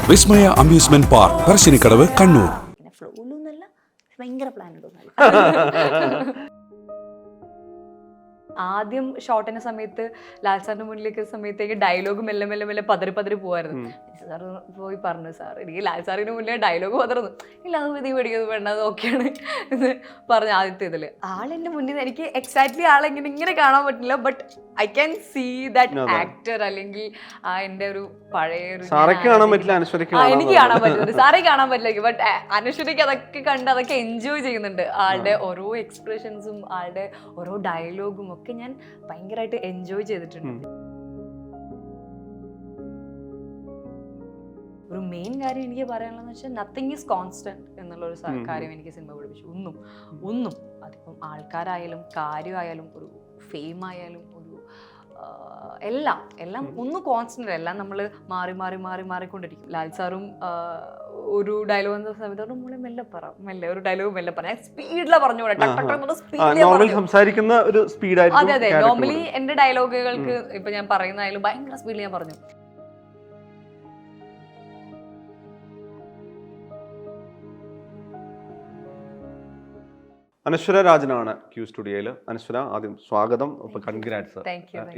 വിസ്മയ amusement park Parassinikkadavu, Kannur. ഭയങ്കര plan ആദ്യം ഷോട്ടിന്റെ സമയത്ത് ലാൽ സാറിന്റെ മുന്നിലേക്ക് സമയത്തേക്ക് ഡയലോഗ് മെല്ലെ മെല്ലെ മെല്ലെ പതറി പോവായിരുന്നു. സാർ പോയി പറഞ്ഞു, സാർ എനിക്ക് ലാൽ സാറിന് മുന്നേ ഡയലോഗ് പതറുന്നു. ഇല്ല, അത് വിധി പഠിക്കുന്നത് വേണ്ട, അത് ഓക്കെയാണ് എന്ന് പറഞ്ഞു. ആദ്യത്തെ ഇതില് ആളെന്റെ മുന്നിൽ എനിക്ക് എക്സാക്ട്ലി ആളെങ്ങനെ ഇങ്ങനെ കാണാൻ പറ്റില്ല, but I can see that actor. അല്ലെങ്കിൽ എന്റെ ഒരു പഴയ എനിക്ക് കാണാൻ പറ്റുന്നുണ്ട്, സാറേ കാണാൻ പറ്റില്ല, ബട്ട് അനശ്വരയ്ക്ക് അതൊക്കെ കണ്ട് അതൊക്കെ എൻജോയ് ചെയ്യുന്നുണ്ട്. ആളുടെ ഓരോ എക്സ്പ്രഷൻസും ആളുടെ ഓരോ ഡയലോഗും ഒക്കെ ഞാൻ ഭയങ്കരമായിട്ട് എൻജോയ് ചെയ്തിട്ടുണ്ട്. ഒരു മെയിൻ കാര്യം എനിക്ക് പറയാനുള്ളതെന്ന് വെച്ചാൽ നത്തിങ് ഈസ് കോൺസ്റ്റന്റ് എന്നുള്ളൊരു കാര്യം എനിക്ക് സിനിമ പഠിപ്പിച്ചു. ഒന്നും അതിപ്പം ആൾക്കാരായാലും കാര്യമായാലും ഒരു ഫെയിം ആയാലും ഒരു എല്ലാം ഒന്നും കോൺസ്റ്റന്റ്, എല്ലാം നമ്മൾ മാറിക്കൊണ്ടിരിക്കും. ലാൽ സാറും ഒരു ഡയലോഗ് വന്ന സമയത്ത് നമ്മളെ മെല്ലെ ഒരു ഡയലോഗ് മെല്ലെ പറയാം, സ്പീഡിലാണ് പറഞ്ഞുകൂടെ, അതെ. നോർമലി എന്റെ ഡയലോഗുകൾക്ക് ഇപ്പൊ ഞാൻ പറയുന്നതായാലും ഭയങ്കര സ്പീഡിൽ ഞാൻ പറഞ്ഞു. അനശ്വര രാജനാണ് ക്യൂ സ്റ്റുഡിയോയിൽ. അനശ്വര, ആദ്യം സ്വാഗതം. കൺഗ്രാറ്റ്സ്.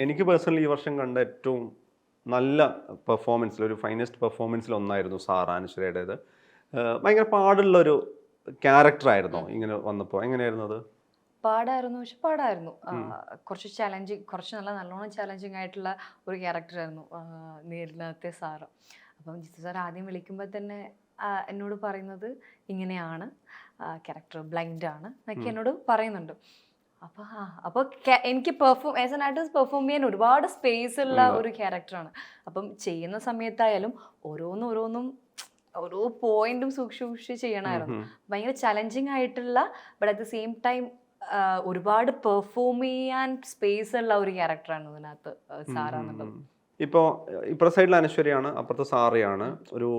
എനിക്ക് പേഴ്സണലി ഈ വർഷം കണ്ട ഏറ്റവും നല്ല പെർഫോമൻസിൽ, ഒരു ഫൈനസ്റ്റ് പെർഫോമൻസിൽ ഒന്നായിരുന്നു സാർ അനശ്വരയുടേത്. ഭയങ്കര പാടുള്ളൊരു ക്യാരക്ടറായിരുന്നോ ഇങ്ങനെ വന്നപ്പോൾ? എങ്ങനെയായിരുന്നു അത്? പാടായിരുന്നു. കുറച്ച് നല്ലോണം ചാലഞ്ചിങ് ആയിട്ടുള്ള ഒരു ക്യാരക്ടറായിരുന്നു നേരിടത്തെ സാറ്. അപ്പം ജിത്തു സാർ ആദ്യം വിളിക്കുമ്പോൾ തന്നെ എന്നോട് പറയുന്നത് ഇങ്ങനെയാണ് ക്യാരക്ടർ, ബ്ലൈൻഡ് ആണ് എന്നൊക്കെ എന്നോട് പറയുന്നുണ്ട്. അപ്പോൾ എനിക്ക് ആസ് എൻ ആർട്ടിസ്റ്റ് പെർഫോം ചെയ്യാൻ ഒരുപാട് സ്പേസ് ഉള്ള ഒരു ക്യാരക്ടറാണ്. അപ്പം ചെയ്യുന്ന സമയത്തായാലും ഓരോന്നും ഓരോ പോയിന്റും സൂക്ഷിച്ച് ചെയ്യണമായിരുന്നു. ഭയങ്കര ചലഞ്ചിങ് ആയിട്ടുള്ള, but at the same time ഒരുപാട് പെർഫോം ചെയ്യാൻ സ്പേസ് ഉള്ള ഒരു ക്യാരക്ടറാണ് ഇതിനകത്ത് സാറാന്നുള്ളത്. ഇപ്പോൾ ഇപ്പുറത്തെ സൈഡിൽ അനശ്വരയാണ്, അപ്പുറത്തെ സാറയാണ്, ഒരു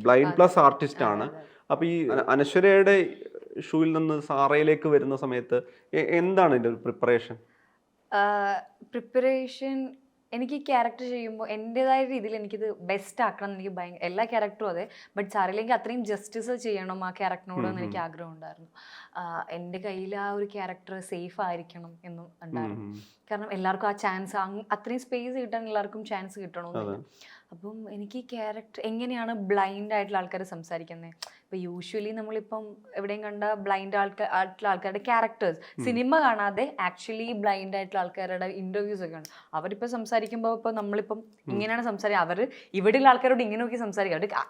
ബ്ലൈൻഡ് പ്ലസ് ആർട്ടിസ്റ്റ് ആണ്. അപ്പൊ ഈ അനശ്വരയുടെ ഷൂവിൽ നിന്ന് സാറയിലേക്ക് വരുന്ന സമയത്ത് എന്താണ് ഇതിന്റെ ഒരു പ്രിപ്പറേഷൻ? എനിക്ക് ക്യാരക്ടർ ചെയ്യുമ്പോൾ എൻ്റെതായ രീതിയിൽ എനിക്കിത് ബെസ്റ്റ് ആക്കണം എന്ന് എനിക്ക് എല്ലാ ക്യാരക്ടറും അതെ, ബട്ട് സാറിലേക്ക് അത്രയും ജസ്റ്റിസ് ചെയ്യണം ആ ക്യാരക്ടറിനോട് എന്ന് എനിക്ക് ആഗ്രഹം ഉണ്ടായിരുന്നു. എൻ്റെ കയ്യിൽ ആ ഒരു ക്യാരക്ടർ സേഫ് ആയിരിക്കണം എന്നും ഉണ്ടായിരുന്നു. കാരണം എല്ലാവർക്കും ആ ചാൻസ്, അത്രയും സ്പേസ് കിട്ടാൻ എല്ലാവർക്കും ചാൻസ് കിട്ടണമെന്നില്ല. അപ്പം എനിക്ക് ക്യാരക്ടർ എങ്ങനെയാണ് ബ്ലൈൻഡ് ആയിട്ടുള്ള ആൾക്കാർ സംസാരിക്കുന്നത്. ഇപ്പം യൂഷ്വലി നമ്മളിപ്പം എവിടെയും കണ്ട ബ്ലൈൻഡ് ആയിട്ടുള്ള ആൾക്കാരുടെ ക്യാരക്ടേഴ്സ്, സിനിമ കാണാതെ ആക്ച്വലി ബ്ലൈൻഡ് ആയിട്ടുള്ള ആൾക്കാരുടെ ഇന്റർവ്യൂസ് ഒക്കെ ആണ്. അവരിപ്പോൾ സംസാരിക്കുമ്പോൾ ഇപ്പം നമ്മളിപ്പം ഇങ്ങനെയാണ് സംസാരിക്കുക, അവർ ഇവിടെയുള്ള ആൾക്കാരോട് ഇങ്ങനെ നോക്കി സംസാരിക്കുക,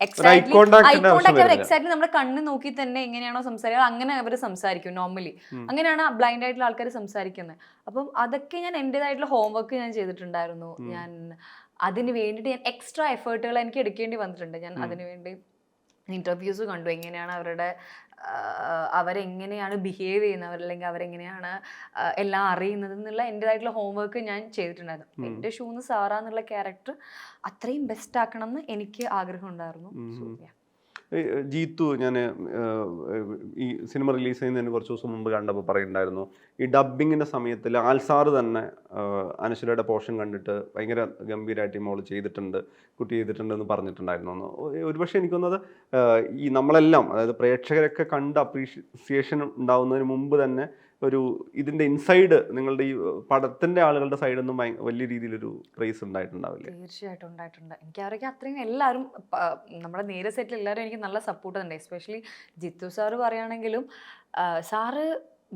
എക്സാക്ട്ലി നമ്മുടെ കണ്ണ് നോക്കി തന്നെ എങ്ങനെയാണോ സംസാരിക്കുക അങ്ങനെ അവർ സംസാരിക്കും നോർമലി. അങ്ങനെയാണ് ബ്ലൈൻഡ് ആയിട്ടുള്ള ആൾക്കാർ സംസാരിക്കുന്നത്. അപ്പം അതൊക്കെ ഞാൻ എൻ്റെതായിട്ടുള്ള ഹോംവർക്ക് ഞാൻ ചെയ്തിട്ടുണ്ടായിരുന്നു. ഞാൻ അതിന് വേണ്ടിയിട്ട് ഞാൻ എക്സ്ട്രാ എഫേർട്ടുകൾ എനിക്ക് എടുക്കേണ്ടി വന്നിട്ടുണ്ട്. ഞാൻ അതിന് വേണ്ടി ഇൻ്റർവ്യൂസ് കണ്ടു, എങ്ങനെയാണ് അവരെങ്ങനെയാണ് ബിഹേവ് ചെയ്യുന്നവർ, അല്ലെങ്കിൽ അവരെങ്ങനെയാണ് എല്ലാം അറിയുന്നത് എന്നുള്ള എൻ്റെതായിട്ടുള്ള ഹോംവർക്ക് ഞാൻ ചെയ്തിട്ടുണ്ടായിരുന്നു. എൻ്റെ ഷൂന്ന് സാറാന്നുള്ള ക്യാരക്ടർ അത്രയും ബെസ്റ്റ് ആക്കണം എന്ന് എനിക്ക് ആഗ്രഹം ഉണ്ടായിരുന്നു. ജീത്തു, ഞാൻ ഈ സിനിമ റിലീസ് ചെയ്യുന്നതിന് കുറച്ച് ദിവസം മുമ്പ് കണ്ടപ്പോൾ പറയുന്നുണ്ടായിരുന്നു, ഈ ഡബ്ബിങ്ങിൻ്റെ സമയത്ത് ലാൽ സാറ് തന്നെ അനശ്വരയുടെ പോർഷൻ കണ്ടിട്ട് ഭയങ്കര ഗംഭീരമായിട്ട് ഈ മോള് ചെയ്തിട്ടുണ്ട്, കുട്ടി ചെയ്തിട്ടുണ്ടെന്ന് പറഞ്ഞിട്ടുണ്ടായിരുന്നു. ഒരുപക്ഷെ എനിക്കൊന്നത് ഈ നമ്മളെല്ലാം, അതായത് പ്രേക്ഷകരൊക്കെ കണ്ട് അപ്രീഷിയേഷൻ ഉണ്ടാവുന്നതിന് മുമ്പ് തന്നെ ഒരു ഇതിൻ്റെ ഇൻസൈഡ്, നിങ്ങളുടെ ഈ പടത്തിൻ്റെ ആളുകളുടെ സൈഡിൽ നിന്നും വലിയ രീതിയിലൊരു പ്രൈസ് ഉണ്ടായിട്ടുണ്ടാവില്ലേ? തീർച്ചയായിട്ടും ഉണ്ടായിട്ടുണ്ട്. എനിക്ക് അവരൊക്കെ അത്രയും എല്ലാവരും, നമ്മുടെ നേരെ സെറ്റിൽ എല്ലാവരും എനിക്ക് നല്ല സപ്പോർട്ട് ഉണ്ട്. എസ്പെഷ്യലി ജിത്തു സാറ് പറയുകയാണെങ്കിലും, സാറ്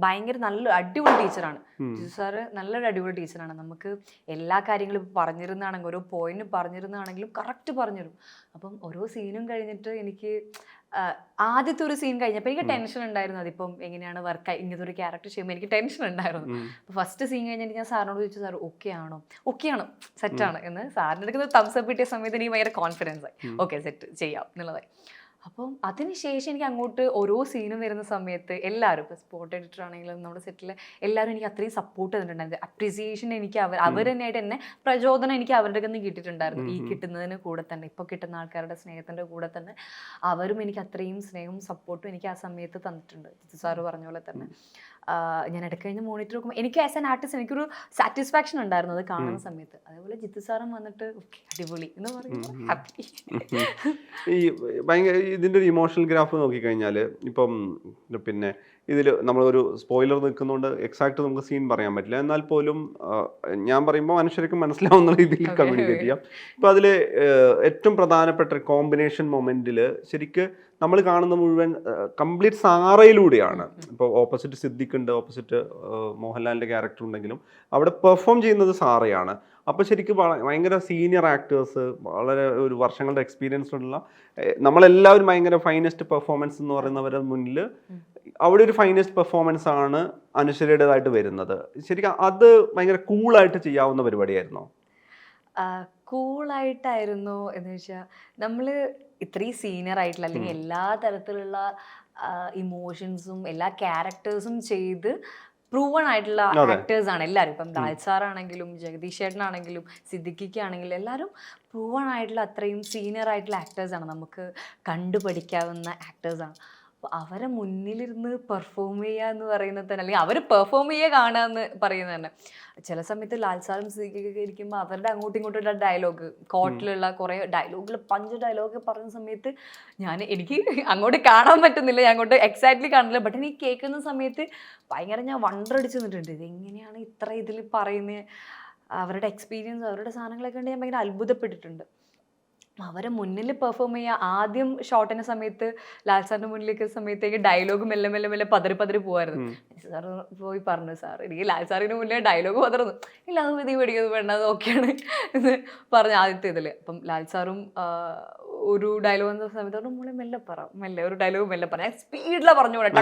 ഭയങ്കര നല്ലൊരു അടിപൊളി ടീച്ചറാണ്. ജിത്തു സാറ് നല്ലൊരു അടിപൊളി ടീച്ചറാണ്. നമുക്ക് എല്ലാ കാര്യങ്ങളും ഇപ്പോൾ പറഞ്ഞിരുന്നാണെങ്കിലും ഓരോ പോയിന്റ് പറഞ്ഞിരുന്നാണെങ്കിലും കറക്റ്റ് പറഞ്ഞുതരും. അപ്പം ഓരോ സീനും കഴിഞ്ഞിട്ട് എനിക്ക് ആദ്യത്തെ ഒരു സീൻ കഴിഞ്ഞപ്പോൾ എനിക്ക് ടെൻഷൻ ഉണ്ടായിരുന്നു. അതിപ്പം എങ്ങനെയാണ് വർക്ക്, ഇങ്ങനത്തെ ഒരു ക്യാരക്ടർ ചെയ്യുമ്പോൾ എനിക്ക് ടെൻഷൻ ഉണ്ടായിരുന്നു. ഫസ്റ്റ് സീൻ കഴിഞ്ഞിട്ട് ഞാൻ സാറിനോട് ചോദിച്ചു, സാർ ഓക്കെയാണ് സെറ്റാണ് എന്ന്. സാറിൻ്റെ അടുക്കുന്ന തംസപ്പ് കിട്ടിയ സമയത്ത് എനിക്ക് ഭയങ്കര കോൺഫിഡൻസ് ആയി, ഓക്കെ സെറ്റ് ചെയ്യാം എന്നുള്ളതായി. അപ്പം അതിനുശേഷം എനിക്ക് അങ്ങോട്ട് ഓരോ സീനും വരുന്ന സമയത്ത് എല്ലാവരും, ഇപ്പോൾ സ്പോട്ട് എഡിറ്റർ ആണെങ്കിലും നമ്മുടെ സെറ്റിൽ എല്ലാവരും എനിക്ക് അത്രയും സപ്പോർട്ട് ചെയ്തിട്ടുണ്ടായിരുന്നു. അപ്രീസിയേഷൻ എനിക്ക് അവർ തന്നെയായിട്ട് എന്നെ പ്രചോദനം എനിക്ക് അവരുടെ നിന്ന് കിട്ടിയിട്ടുണ്ടായിരുന്നു. ഈ കിട്ടുന്നതിന് കൂടെ തന്നെ, ഇപ്പോൾ കിട്ടുന്ന ആൾക്കാരുടെ സ്നേഹത്തിൻ്റെ കൂടെ തന്നെ അവരും എനിക്ക് അത്രയും സ്നേഹവും സപ്പോർട്ടും എനിക്ക് ആ സമയത്ത് തന്നിട്ടുണ്ട്. ജിത്തു സാറ് പറഞ്ഞ പോലെ തന്നെ ഞാൻ ഇടയ്ക്കഴിഞ്ഞ് മോണിറ്റർ നോക്കുമ്പോൾ എനിക്ക് ആസ് ആൻ ആർട്ടിസ്റ്റ് എനിക്കൊരു സാറ്റിസ്ഫാക്ഷൻ ഉണ്ടായിരുന്നു അത് കാണുന്ന സമയത്ത്. അതേപോലെ ജിത്തു സാറും വന്നിട്ട് ഓക്കെ അടിപൊളി എന്ന് പറയുമ്പോൾ ഹാപ്പി. ഈ ഭയങ്കര ഇതിൻ്റെ ഒരു ഇമോഷണൽ ഗ്രാഫ് നോക്കിക്കഴിഞ്ഞാൽ ഇപ്പം പിന്നെ ഇതിൽ നമ്മളൊരു സ്പോയിലർ നിൽക്കുന്നതുകൊണ്ട് എക്സാക്ട് നമുക്ക് സീൻ പറയാൻ പറ്റില്ല. എന്നാൽ പോലും ഞാൻ പറയുമ്പോൾ മനുഷ്യർക്ക് മനസ്സിലാവുന്ന രീതിയിൽ കമ്മ്യൂണിക്കേറ്റ് ചെയ്യാം. ഇപ്പോൾ അതിൽ ഏറ്റവും പ്രധാനപ്പെട്ട കോമ്പിനേഷൻ മൊമെൻറ്റിൽ ശരിക്ക് നമ്മൾ കാണുന്ന മുഴുവൻ കംപ്ലീറ്റ് സാറയിലൂടെയാണ്. ഇപ്പോൾ ഓപ്പോസിറ്റ് സിദ്ദിഖ് ഉണ്ട്, ഓപ്പോസിറ്റ് മോഹൻലാലിൻ്റെ ക്യാരക്ടർ ഉണ്ടെങ്കിലും അവിടെ പെർഫോം ചെയ്യുന്നത് സാറയാണ്. അപ്പോൾ ശരിക്കും ഭയങ്കര സീനിയർ ആക്ടേഴ്സ്, വളരെ ഒരു വർഷങ്ങളുടെ എക്സ്പീരിയൻസ് ഉള്ള നമ്മളെല്ലാവരും ഭയങ്കര ഫൈനസ്റ്റ് പെർഫോമൻസ് എന്ന് പറയുന്നവരുടെ മുന്നിൽ അവിടെ ഒരു ഫൈനസ്റ്റ് പെർഫോമൻസ് ആണ് അനശ്വരയുടേതായിട്ട് വരുന്നത്. ശരിക്കും അത് ഭയങ്കര കൂളായിട്ട് ചെയ്യാവുന്ന പരിപാടിയായിരുന്നോ? കൂളായിട്ടായിരുന്നു എന്ന് വെച്ചാൽ നമ്മൾ ഇത്രയും സീനിയർ ആയിട്ടുള്ള അല്ലെങ്കിൽ എല്ലാ തരത്തിലുള്ള ഇമോഷൻസും എല്ലാ ക്യാരക്ടേഴ്സും ചെയ്ത് പ്രൂവൺ ആയിട്ടുള്ള ആക്ടേഴ്സ് ആണ് എല്ലാവരും. ഇപ്പം ദാൽ സാറാണെങ്കിലും ജഗദീഷ് ചേട്ടനാണെങ്കിലും സിദ്ദിഖിക്കാണെങ്കിലും എല്ലാവരും പ്രൂവൺ ആയിട്ടുള്ള അത്രയും സീനിയർ ആയിട്ടുള്ള ആക്ടേഴ്സാണ്, നമുക്ക് കണ്ടുപഠിക്കാവുന്ന ആക്ടേഴ്സാണ്. അപ്പോൾ അവരെ മുന്നിലിരുന്ന് പെർഫോം ചെയ്യുക എന്ന് പറയുന്നത് തന്നെ, അല്ലെങ്കിൽ അവർ പെർഫോം ചെയ്യുക കാണുക എന്ന് പറയുന്നത് തന്നെ. ചില സമയത്ത് ലാൽ സാറും സിദ്ദിഖൊക്കെ ഇരിക്കുമ്പോൾ അവരുടെ അങ്ങോട്ടും ഇങ്ങോട്ടുള്ള ഡയലോഗ്, കോട്ടിലുള്ള കുറേ ഡയലോഗിൽ പഞ്ച് ഡയലോഗ് പറയുന്ന സമയത്ത് എനിക്ക് അങ്ങോട്ട് കാണാൻ പറ്റുന്നില്ല, ഞാൻ അങ്ങോട്ട് എക്സാക്ട്ലി കാണില്ല. ബട്ട് എനിക്ക് കേൾക്കുന്ന സമയത്ത് ഭയങ്കര ഞാൻ വണ്ടർ അടിച്ച് നിന്നിട്ടുണ്ട്, ഇതെങ്ങനെയാണ് ഇത്ര ഇതിൽ പറയുന്നത്. അവരുടെ എക്സ്പീരിയൻസ്, അവരുടെ സാധനങ്ങളൊക്കെ ഉണ്ട്, ഞാൻ ഭയങ്കര അത്ഭുതപ്പെട്ടിട്ടുണ്ട്. അവരെ മുന്നിൽ പെർഫോം ചെയ്യുക. ആദ്യം ഷോട്ടിൻ്റെ സമയത്ത് ലാൽ സാറിൻ്റെ മുന്നിലേക്ക് സമയത്തേക്ക് ഡയലോഗ് മെല്ലെ മെല്ലെ മെല്ലെ പതറി പോവായിരുന്നു. സാർ പോയി പറഞ്ഞു, സാർ എനിക്ക് ലാൽ സാറിന് മുന്നേ ഡയലോഗ് പതറുന്നു. ഇല്ല അത് മതി, പേടിക്കുന്നത് വേണ്ട, അത് ഓക്കെയാണ് എന്ന് പറഞ്ഞു ആദ്യത്തെ ഇതിൽ. അപ്പം ലാൽ സാറും ഒരു ഡയലോഗ് എന്ന സമയത്ത് നമ്മളെ മെല്ലെ പറ, മെല്ലെ ഒരു ഡയലോഗ് മെല്ലെ പറയാം, സ്പീഡിലാണ് പറഞ്ഞു പോകണം.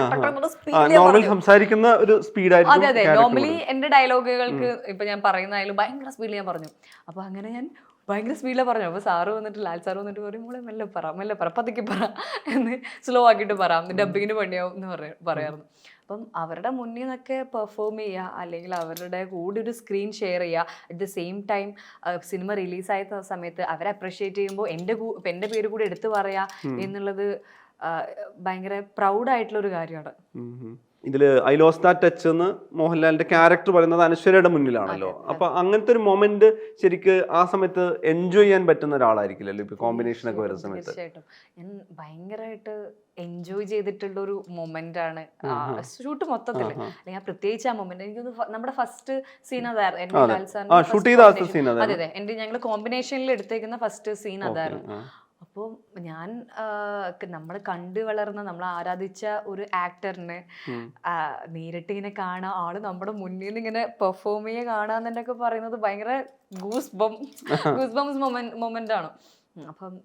അതെ അതെ, നോർമലി എൻ്റെ ഡയലോഗുകൾക്ക് ഇപ്പം ഞാൻ പറയുന്നതായാലും ഭയങ്കര സ്പീഡിൽ ഞാൻ പറഞ്ഞു. അപ്പോൾ അങ്ങനെ ഞാൻ ഭയങ്കര സ്പീഡിലാണ് പറഞ്ഞു. അപ്പോൾ സാറ് വന്നിട്ട് ലാൽ സാറ് വന്നിട്ട് പറയും, മോളെ മെല്ലെ പറ പതുക്കെ പറ എന്ന് സ്ലോ ആക്കിയിട്ട് പറയാം, ഡബിങ്ങിന് പണിയാവും എന്ന് പറയാറുണ്ട്. അപ്പം അവരുടെ മുന്നിൽ നിന്നൊക്കെ പെർഫോം ചെയ്യുക, അല്ലെങ്കിൽ അവരുടെ കൂടെ ഒരു സ്ക്രീൻ ഷെയർ ചെയ്യുക, at the same time cinema റിലീസായ സമയത്ത് അവരെ അപ്രിഷ്യേറ്റ് ചെയ്യുമ്പോൾ എൻ്റെ പേര് കൂടി എടുത്തു പറയുക എന്നുള്ളത് ഭയങ്കര പ്രൗഡായിട്ടുള്ളൊരു കാര്യമാണ്. ഇതിൽ ഐ ലോസ്റ്റ് ദാറ്റ് ടച്ച് എന്ന് മോഹൻലാലിന്റെ ക്യാരക്ടർ പറയുന്നത് അനശ്വരയുടെ മുന്നിലാണല്ലോ. അപ്പൊ അങ്ങനത്തെ ഒരു മൊമെന്റ് ശരിക്ക് ആ സമയത്ത് എൻജോയ് ചെയ്യാൻ പറ്റുന്ന ഒരാളായിരിക്കില്ലല്ലോ ഇപ്പൊ കോമ്പിനേഷൻ ഒക്കെ വരുന്ന സമയത്ത്? തീർച്ചയായിട്ടും ഞാൻ ഭയങ്കരമായിട്ട് എൻജോയ് ചെയ്തിട്ടുള്ള ഒരു മൊമെന്റ് ആണ് ഷൂട്ട് മൊത്തത്തിൽ. അല്ലെങ്കിൽ പ്രത്യേകിച്ച് ആ മൊമെന്റ് എനിക്ക് നമ്മുടെ ഫസ്റ്റ് സീൻ അതായിരുന്നു. അതെ അതെ, എന്റെ ഞങ്ങൾ കോമ്പിനേഷനിൽ എടുത്തേക്കുന്ന ഫസ്റ്റ് സീൻ അതായിരുന്നു. അപ്പോൾ ഞാൻ നമ്മൾ കണ്ടു വളർന്ന, നമ്മൾ ആരാധിച്ച ഒരു ആക്ടറിനെ നേരിട്ട് ഇങ്ങനെ കാണുക, ആള് നമ്മുടെ മുന്നിൽ നിന്ന് ഇങ്ങനെ പെർഫോം ചെയ്യുക കാണാന്നൊക്കെ പറയുന്നത് ഭയങ്കര ഗൂസ് ബംസ് മൊമെന്റ് ആണ്. അപ്പം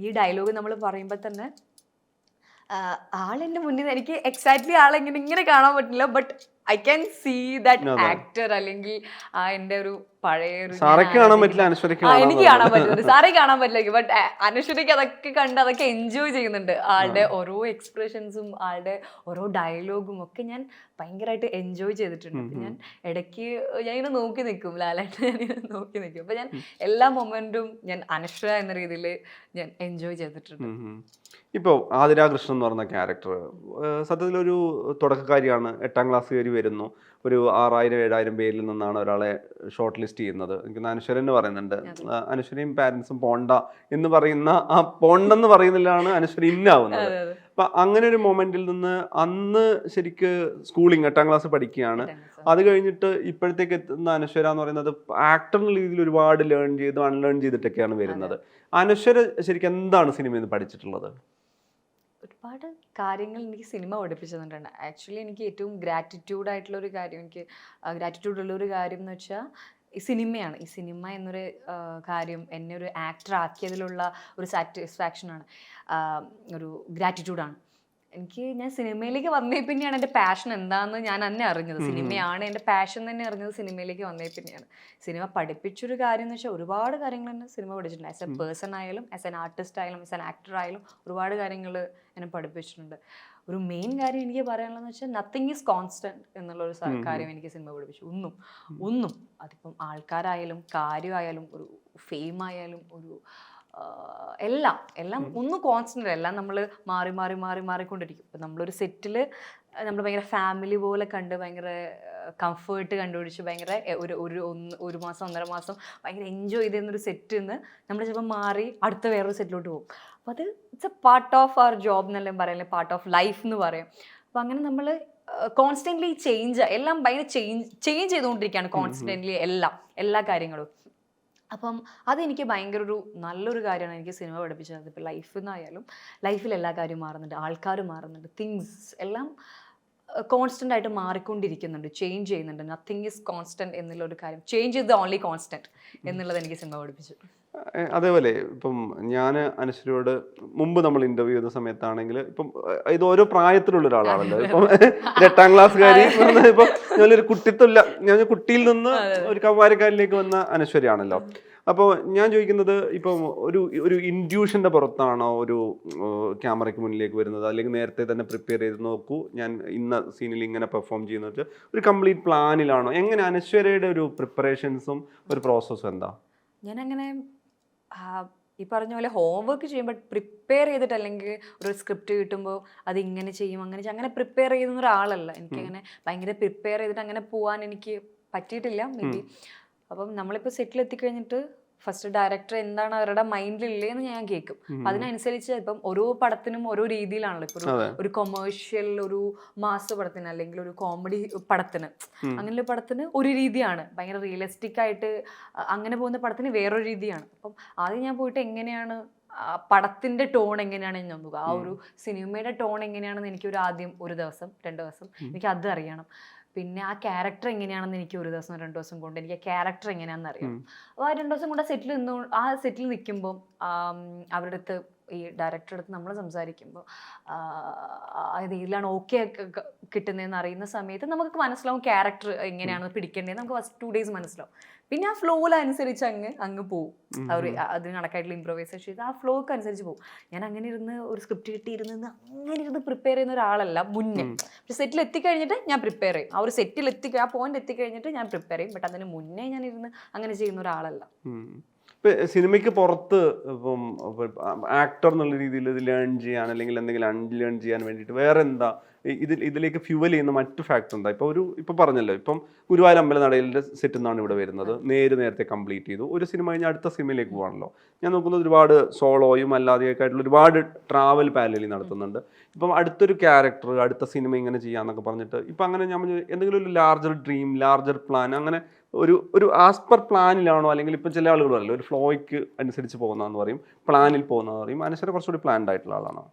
ഈ ഡയലോഗ് നമ്മൾ പറയുമ്പോൾ തന്നെ ആളെൻ്റെ മുന്നിൽ എനിക്ക് എക്സാക്ട്ലി ആളെങ്ങനെ ഇങ്ങനെ കാണാൻ പറ്റില്ല, but I can see that actor. അല്ലെങ്കിൽ എൻ്റെ ഒരു പഴയ ഒരു എനിക്ക് കാണാൻ പറ്റുന്നുണ്ട്, സാറേ കാണാൻ പറ്റില്ല, ബട്ട് അനശ്വരയ്ക്ക് അതൊക്കെ കണ്ട് അതൊക്കെ എൻജോയ് ചെയ്യുന്നുണ്ട്. ആളുടെ ഓരോ എക്സ്പ്രഷൻസും ആളുടെ ഓരോ ഡയലോഗും ഒക്കെ ഞാൻ ഭയങ്കരമായിട്ട് എൻജോയ് ചെയ്തിട്ടുണ്ട്. ഞാൻ ഇടയ്ക്ക് ഞാൻ ഇങ്ങനെ നോക്കി നിൽക്കും, ലാലായിട്ട് ഞാനിങ്ങനെ നോക്കി നിൽക്കും. അപ്പം ഞാൻ എല്ലാ മൊമെൻറ്റും ഞാൻ അനശ്വര എന്ന രീതിയിൽ ഞാൻ എൻജോയ് ചെയ്തിട്ടുണ്ട്. ഇപ്പോൾ ആതിര കൃഷ്ണൻ എന്ന് പറഞ്ഞ ക്യാരക്ടർ സത്യത്തിലൊരു തുടക്കക്കാരിയാണ്, 8ാം ക്ലാസ് കയറി വരുന്നു. ഒരു 6000-7000 പേരിൽ നിന്നാണ് ഒരാളെ ഷോർട്ട് ലിസ്റ്റ് ചെയ്യുന്നത്. എനിക്ക് അനശ്വരൻ പറയുന്നുണ്ട്, അനശ്വരയും പാരൻസും പോണ്ട എന്ന് പറയുന്ന ആ പോണ്ടെന്ന് പറയുന്നതിലാണ് അനശ്വര ഇന്നാവുന്നത്. അപ്പം അങ്ങനെ ഒരു മൊമെന്റിൽ നിന്ന് അന്ന് ശരിക്ക് സ്കൂളിങ് 8ാം ക്ലാസ് പഠിക്കുകയാണ്. അത് കഴിഞ്ഞിട്ട് ഇപ്പോഴത്തേക്ക് എത്തുന്ന അനശ്വര എന്ന് പറയുന്നത് ആക്ടർ എന്ന രീതിയിൽ ഒരുപാട് ലേൺ ചെയ്ത് അൺലേൺ ചെയ്തിട്ടൊക്കെയാണ് വരുന്നത്. അനശ്വര ശരിക്കും എന്താണ് സിനിമയിൽ നിന്ന് പഠിച്ചിട്ടുള്ളത്? ഒരുപാട് കാര്യങ്ങൾ എനിക്ക് സിനിമ പഠിപ്പിച്ചു തന്നിട്ടുണ്ട്. ആക്ച്വലി എനിക്ക് ഏറ്റവും ഗ്രാറ്റിറ്റ്യൂഡ് ആയിട്ടുള്ളൊരു കാര്യം, എനിക്ക് ഗ്രാറ്റിറ്റ്യൂഡ് ഉള്ളൊരു കാര്യം എന്ന് വെച്ചാൽ ഈ സിനിമയാണ്. ഈ സിനിമ എന്നൊരു കാര്യം എന്നെ ഒരു ആക്ടർ ആക്കിയതിലുള്ള ഒരു സാറ്റിസ്ഫാക്ഷനാണ്, ഒരു ഗ്രാറ്റിറ്റ്യൂഡാണ്. ഞാൻ സിനിമയിലേക്ക് വന്നേ പിന്നെയാണ് എൻ്റെ പാഷൻ എന്താണെന്ന് ഞാൻ തന്നെ അറിഞ്ഞത്. സിനിമയാണ് എൻ്റെ പാഷൻ തന്നെ അറിഞ്ഞത് സിനിമയിലേക്ക് വന്നേ പിന്നെയാണ്. സിനിമ പഠിപ്പിച്ചൊരു കാര്യം എന്ന് വെച്ചാൽ ഒരുപാട് കാര്യങ്ങൾ തന്നെ സിനിമ പഠിച്ചിട്ടുണ്ട്. ആസ് എ പേഴ്സൺ ആയാലും, ആസ് എൻ ആർട്ടിസ്റ്റ് ആയാലും, ആസ് എൻ ആക്ടർ ആയാലും ഒരുപാട് കാര്യങ്ങൾ എന്നെ പഠിപ്പിച്ചിട്ടുണ്ട്. ഒരു മെയിൻ കാര്യം എനിക്ക് പറയാനുള്ളതെന്ന് വെച്ചാൽ നത്തിങ് ഈസ് കോൺസ്റ്റന്റ് എന്നുള്ളൊരു കാര്യം എനിക്ക് സിനിമ പഠിപ്പിച്ചു. ഒന്നും അതിപ്പം ആൾക്കാരായാലും കാര്യമായാലും ഒരു ഫെയിം ആയാലും ഒരു എല്ലാം ഒന്നും കോൺസ്റ്റന്റ്, എല്ലാം നമ്മൾ മാറിക്കൊണ്ടിരിക്കും. ഇപ്പം നമ്മളൊരു സെറ്റിൽ നമ്മൾ ഭയങ്കര ഫാമിലി പോലെ കണ്ട് ഭയങ്കര കംഫേർട്ട് കണ്ടുപിടിച്ച് ഭയങ്കര ഒരു മാസം 1.5 മാസം ഭയങ്കര എൻജോയ് ചെയ്തിരുന്നൊരു സെറ്റിൽ നിന്ന് നമ്മൾ ചിലപ്പോൾ മാറി അടുത്ത വേറൊരു സെറ്റിലോട്ട് പോകും. അപ്പോൾ അത് it's a part of our job എന്നെല്ലാം പറയാം, പാർട്ട് ഓഫ് ലൈഫ് എന്ന് പറയാം. അപ്പോൾ അങ്ങനെ നമ്മൾ കോൺസ്റ്റൻ്റ്ലി എല്ലാം ഭയങ്കര ചേഞ്ച് ചെയ്തുകൊണ്ടിരിക്കുകയാണ് കോൺസ്റ്റൻ്റ്ലി എല്ലാ കാര്യങ്ങളും. അപ്പം അതെനിക്ക് ഭയങ്കര നല്ലൊരു കാര്യമാണ് എനിക്ക് സിനിമ പഠിപ്പിച്ചത്. ഇപ്പോൾ ലൈഫിൽ നിന്നായാലും ലൈഫിൽ എല്ലാ കാര്യവും മാറുന്നുണ്ട്, ആൾക്കാർ മാറുന്നുണ്ട്, തിങ്സ് എല്ലാം കോൺസ്റ്റൻ്റ് ആയിട്ട് മാറിക്കൊണ്ടിരിക്കുന്നുണ്ട്, ചേഞ്ച് ചെയ്യുന്നുണ്ട്. നത്തിങ് ഈസ് കോൺസ്റ്റൻറ്റ് എന്നുള്ളൊരു കാര്യം, change is the only constant എന്നുള്ളത് എനിക്ക് സിനിമ പഠിപ്പിച്ചു. അതേപോലെ ഇപ്പം ഞാൻ അനശ്വരയോട് മുമ്പ് നമ്മൾ ഇന്റർവ്യൂ ചെയ്ത സമയത്താണെങ്കിൽ ഇപ്പം ഇത് ഓരോ പ്രായത്തിലുള്ള ഒരാളാണല്ലോ. ഇപ്പം 8ാം ക്ലാസ്സുകാരി ഇപ്പം ഞാനൊരു ഞാൻ കുട്ടിയിൽ നിന്ന് ഒരു കൗമാരക്കാരിലേക്ക് വന്ന അനശ്വരയാണല്ലോ. അപ്പോൾ ഞാൻ ചോദിക്കുന്നത് ഇപ്പം ഒരു ഇൻഡ്യൂഷൻ്റെ പുറത്താണോ ഒരു ക്യാമറയ്ക്ക് മുന്നിലേക്ക് വരുന്നത്, അല്ലെങ്കിൽ നേരത്തെ തന്നെ പ്രിപ്പയർ ചെയ്ത് നോക്കൂ ഞാൻ ഇന്ന സീനിൽ ഇങ്ങനെ പെർഫോം ചെയ്യുന്ന വെച്ചാൽ ഒരു കംപ്ലീറ്റ് പ്ലാനിലാണോ? എങ്ങനെ അനശ്വരയുടെ ഒരു പ്രിപ്പറേഷൻസും ഒരു പ്രോസസ്സും എന്താ? ഞാനങ്ങനെ ഈ പറഞ്ഞ പോലെ ഹോംവർക്ക് ചെയ്യുമ്പോൾ പ്രിപ്പയർ ചെയ്തിട്ട്, അല്ലെങ്കിൽ ഒരു സ്ക്രിപ്റ്റ് കിട്ടുമ്പോൾ അത് ഇങ്ങനെ ചെയ്യും അങ്ങനെ പ്രിപ്പയർ ചെയ്യുന്ന ഒരാളല്ല. എനിക്കങ്ങനെ ഭയങ്കര പ്രിപ്പയർ ചെയ്തിട്ട് അങ്ങനെ പോകാൻ എനിക്ക് പറ്റിയിട്ടില്ല മേ ബി. അപ്പം നമ്മളിപ്പോൾ സെറ്റിൽ എത്തിക്കഴിഞ്ഞിട്ട് ഫസ്റ്റ് ഡയറക്ടർ എന്താണ് അവരുടെ മൈൻഡിലില്ലേന്ന് ഞാൻ കേൾക്കും. അതിനനുസരിച്ച് ഇപ്പം ഓരോ പടത്തിനും ഓരോ രീതിയിലാണല്ലോ. ഇപ്പൊ ഒരു കൊമേഴ്ഷ്യൽ, ഒരു മാസ് പടത്തിന്, അല്ലെങ്കിൽ ഒരു കോമഡി പടത്തിന്, അങ്ങനെയുള്ള പടത്തിന് ഒരു രീതിയാണ്, ഭയങ്കര റിയലിസ്റ്റിക് ആയിട്ട് അങ്ങനെ പോകുന്ന പടത്തിന് വേറൊരു രീതിയാണ്. അപ്പം ആദ്യം ഞാൻ പോയിട്ട് എങ്ങനെയാണ് പടത്തിന്റെ ടോൺ എങ്ങനെയാണെന്ന് നോക്കുക, ആ ഒരു സിനിമയുടെ ടോൺ എങ്ങനെയാണെന്ന് എനിക്ക് ആദ്യം 1 ദിവസം 2 ദിവസം എനിക്ക് അത് അറിയണം. പിന്നെ ആ ക്യാരക്ടർ എങ്ങനെയാണെന്ന് എനിക്ക് 1 ദിവസം 2 ദിവസം കൊണ്ട് എനിക്ക് ആ ക്യാരക്ടർ എങ്ങനെയാണെന്ന് അറിയാം. അപ്പോൾ ആ 2 ദിവസം കൊണ്ട് ആ സെറ്റിൽ നിൽക്കുമ്പോൾ അവരുടെ അടുത്ത്, ഈ ഡയറക്ടറുടെ അടുത്ത് നമ്മൾ സംസാരിക്കുമ്പോൾ ഇതിലാണ് ഓക്കെ കിട്ടുന്നതെന്ന് അറിയുന്ന സമയത്ത് നമുക്ക് മനസ്സിലാവും ക്യാരക്ടർ എങ്ങനെയാണ് പിടിക്കേണ്ടത്. നമുക്ക് ഫസ്റ്റ് 2 days മനസ്സിലാവും. പിന്നെ ആ ഫ്ലോയിലനുസരിച്ച് അങ്ങ് പോവും. അതിന് കണക്കായിട്ടുള്ള ഇംപ്രവൈസേഷൻ ചെയ്ത് ആ ഫ്ലോക്ക് അനുസരിച്ച് പോകും. ഞാൻ അങ്ങനെ ഇരുന്ന് ഒരു സ്ക്രിപ്റ്റ് കിട്ടിയിരുന്ന് അങ്ങനെ ഇരുന്ന് പ്രിപ്പയർ ചെയ്യുന്ന ഒരാളല്ല മുന്നേ. പക്ഷെ സെറ്റിൽ എത്തിക്കഴിഞ്ഞിട്ട് ഞാൻ പ്രിപ്പയർ ചെയ്യും. ആ ഒരു സെറ്റിൽ ആ പോയിന്റ് എത്തിക്കഴിഞ്ഞിട്ട് ഞാൻ പ്രിപ്പയർ ചെയ്യും. ബട്ട് അതിന് മുന്നേ ഞാൻ ഇരുന്ന് അങ്ങനെ ചെയ്യുന്ന ഒരാളല്ല. സിനിമയ്ക്ക് പുറത്ത് ഇപ്പം ആക്ടർ എന്നുള്ള രീതിയിൽ ഇത് ലേൺ ചെയ്യാൻ, അല്ലെങ്കിൽ എന്തെങ്കിലും അൺലേൺ ചെയ്യാൻ വേണ്ടിയിട്ട് വേറെ എന്താ ഇതിലേക്ക് ഫ്യൂവൽ ചെയ്യുന്ന മറ്റു ഫാക്ടർ എന്താ? ഇപ്പോൾ പറഞ്ഞല്ലോ, ഇപ്പം ഗുരുവായൂർ അമ്പലനടയിലെ സെറ്റിൽ നിന്നാണ് ഇവിടെ വരുന്നത്, നേരത്തെ കംപ്ലീറ്റ് ചെയ്തു, ഒരു സിനിമ കഴിഞ്ഞാൽ അടുത്ത സിനിമയിലേക്ക് പോകാണല്ലോ. ഞാൻ നോക്കുന്നത് ഒരുപാട് സോളോയും അല്ലാതെയൊക്കെ ആയിട്ടുള്ള ഒരുപാട് ട്രാവൽ പാരലലി നടത്തുന്നുണ്ട്. ഇപ്പം അടുത്തൊരു ക്യാരക്ടർ, അടുത്ത സിനിമ ഇങ്ങനെ ചെയ്യാന്നൊക്കെ പറഞ്ഞിട്ട് ഇപ്പം അങ്ങനെ ഞാൻ എന്തെങ്കിലും ഒരു ലാർജർ ഡ്രീം, ലാർജർ പ്ലാൻ, അങ്ങനെ ഒരു ആസ് പെർ പ്ലാനിലാണോ, അല്ലെങ്കിൽ ഇപ്പം ചില ആളുകൾ പറയല്ലോ ഒരു ഫ്ലോയ്ക്ക് അനുസരിച്ച് പോകുന്നതെന്ന് പറയും, പ്ലാനിൽ പോകുന്നതെന്ന് പറയും. അനശ്വര കുറച്ചുകൂടി പ്ലാൻഡ് ആയിട്ടുള്ള ആളാണോ?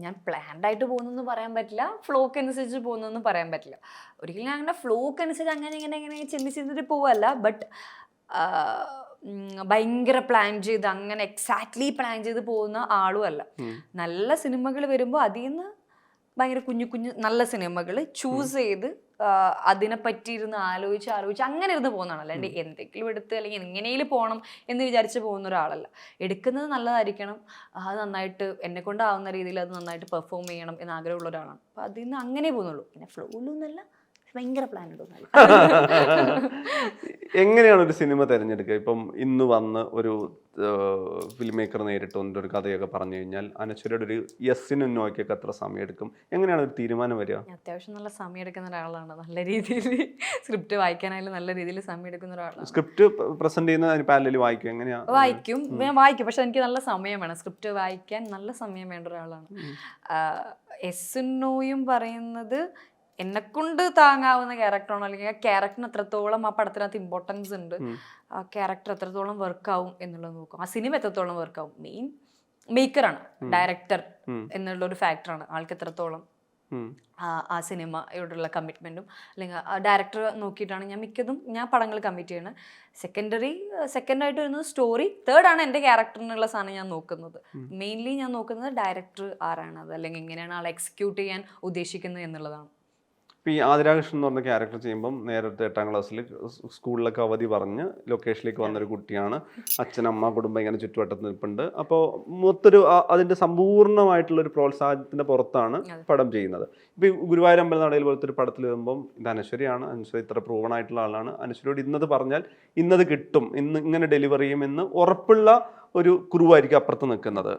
ഞാൻ പ്ലാൻഡ് ആയിട്ട് പോകുന്നെന്ന് പറയാൻ പറ്റില്ല, ഫ്ലോക്ക് അനുസരിച്ച് പോകുന്നെന്ന് പറയാൻ പറ്റില്ല. ഒരിക്കലും ഞാൻ അങ്ങനെ ഫ്ലോക്ക് അനുസരിച്ച് അങ്ങനെ ചിന്തിച്ചിട്ട് പോവല്ല. ബട്ട് ഭയങ്കര പ്ലാൻ ചെയ്ത് അങ്ങനെ എക്സാക്ട്ലി പ്ലാൻ ചെയ്ത് പോകുന്ന ആളും അല്ല. നല്ല സിനിമകൾ വരുമ്പോൾ അതിൽ നിന്ന് ഭയങ്കര കുഞ്ഞു നല്ല സിനിമകൾ ചൂസ് ചെയ്ത് അതിനെ പറ്റിയിരുന്ന് ആലോചിച്ച് അങ്ങനെ ഇരുന്ന് പോകുന്നതാണ്. അല്ലാണ്ട് എന്തെങ്കിലും എടുത്ത് അല്ലെങ്കിൽ എങ്ങനെയും പോകണം എന്ന് വിചാരിച്ച് പോകുന്ന ഒരാളല്ല. എടുക്കുന്നത് നല്ലതായിരിക്കണം, അത് നന്നായിട്ട് എന്നെ കൊണ്ടാവുന്ന രീതിയിൽ അത് നന്നായിട്ട് പെർഫോം ചെയ്യണം എന്ന് ആഗ്രഹമുള്ള ഒരാളാണ്. അപ്പം അതിൽ നിന്ന് അങ്ങനെ പോകുന്നുള്ളൂ. പിന്നെ ഫ്ലോയിലൊന്നല്ല, ഭയങ്കര പ്ലാൻ ഇടുന്നല്ല. എങ്ങനെയാണ് ഒരു സിനിമ തിരഞ്ഞെടുക്കുക? ഇപ്പം ഇന്ന് വന്ന് ഒരു ഫിലിം മേക്കർ നേരിട്ട് വന്നിട്ട് ഒരു കഥയൊക്കെ പറഞ്ഞു കഴിഞ്ഞാൽ അനശ്വരയുടെ ഒരു യെസ്സിനും നോയ്ക്കൊക്കെ എത്ര സമയം എടുക്കും? എങ്ങനെയാണ് ഒരു തീരുമാനം വരിക? അത്യാവശ്യം നല്ല സമയം എടുക്കുന്ന ഒരാളാണ്. നല്ല രീതിയിൽ സ്ക്രിപ്റ്റ് വായിക്കാനായാലും നല്ല രീതിയിൽ സമയം എടുക്കുന്ന ഒരാളാണ്. സ്ക്രിപ്റ്റ് പ്രസന്റ് ചെയ്യുന്ന പാരലലി വായിക്കും? എങ്ങനെയാ? ഞാൻ വായിക്കും, പക്ഷെ എനിക്ക് നല്ല സമയം വേണം. സ്ക്രിപ്റ്റ് വായിക്കാൻ നല്ല സമയം വേണ്ട ഒരാളാണ്. യെസ്സും നോയും പറയുന്നത് എന്നെക്കൊണ്ട് താങ്ങാവുന്ന ക്യാരക്ടറാണോ, അല്ലെങ്കിൽ ആ ക്യാരക്ടറിന് എത്രത്തോളം ആ പടത്തിനകത്ത് ഇമ്പോർട്ടൻസ് ഉണ്ട്, ആ ക്യാരക്ടർ എത്രത്തോളം വർക്കാവും എന്നുള്ളത് നോക്കും. ആ സിനിമ എത്രത്തോളം വർക്കാവും. മെയിൻ മേക്കറാണ്, ഡയറക്ടർ എന്നുള്ള ഒരു ഫാക്ടറാണ്. ആൾക്ക് എത്രത്തോളം ആ സിനിമയോടുള്ള കമ്മിറ്റ്മെൻറ്റും അല്ലെങ്കിൽ ആ ഡയറക്ടർ നോക്കിയിട്ടാണ് ഞാൻ പടങ്ങൾ കമ്മിറ്റ് ചെയ്യുന്നത്. സെക്കൻഡായിട്ട് വരുന്നത് സ്റ്റോറി, തേർഡാണ് എൻ്റെ ക്യാരക്ടറിനുള്ള സാധനം ഞാൻ നോക്കുന്നത്. മെയിൻലി ഞാൻ നോക്കുന്നത് ഡയറക്ടർ ആരാണത്, അല്ലെങ്കിൽ എങ്ങനെയാണ് ആൾ എക്സിക്യൂട്ട് ചെയ്യാൻ ഉദ്ദേശിക്കുന്നത് എന്നുള്ളതാണ്. ഇപ്പോൾ ഈ ആതിരാകൃഷ്ണൻ എന്ന് പറഞ്ഞ ക്യാരക്ടർ ചെയ്യുമ്പം നേരത്തെ 8ാം ക്ലാസ്സിൽ സ്കൂളിലൊക്കെ അവധി പറഞ്ഞ് ലൊക്കേഷനിലേക്ക് വന്നൊരു കുട്ടിയാണ്. അച്ഛനമ്മ കുടുംബം ഇങ്ങനെ ചുറ്റുവട്ടത്ത് നിൽപ്പുണ്ട്. അപ്പോൾ മൊത്തൊരു അതിൻ്റെ സമ്പൂർണ്ണമായിട്ടുള്ളൊരു പ്രോത്സാഹനത്തിൻ്റെ പുറത്താണ് പടം ചെയ്യുന്നത്. ഇപ്പോൾ ഈ ഗുരുവായൂർ അമ്പലനടയിൽ പോലത്തെ ഒരു പടത്തിൽ വരുമ്പം ഇത് അനശ്വരയാണ്, അനശ്വര ഇത്ര പ്രൂവൺ ആയിട്ടുള്ള ആളാണ്, അനശ്വരയോട് ഇന്നത് പറഞ്ഞാൽ ഇന്നത് കിട്ടും, ഇങ്ങനെ ഡെലിവർ ചെയ്യുമെന്ന് ഉറപ്പുള്ള ഒരു ക്രൂ ആയിരിക്കും അപ്പുറത്ത് നിൽക്കുന്നത്.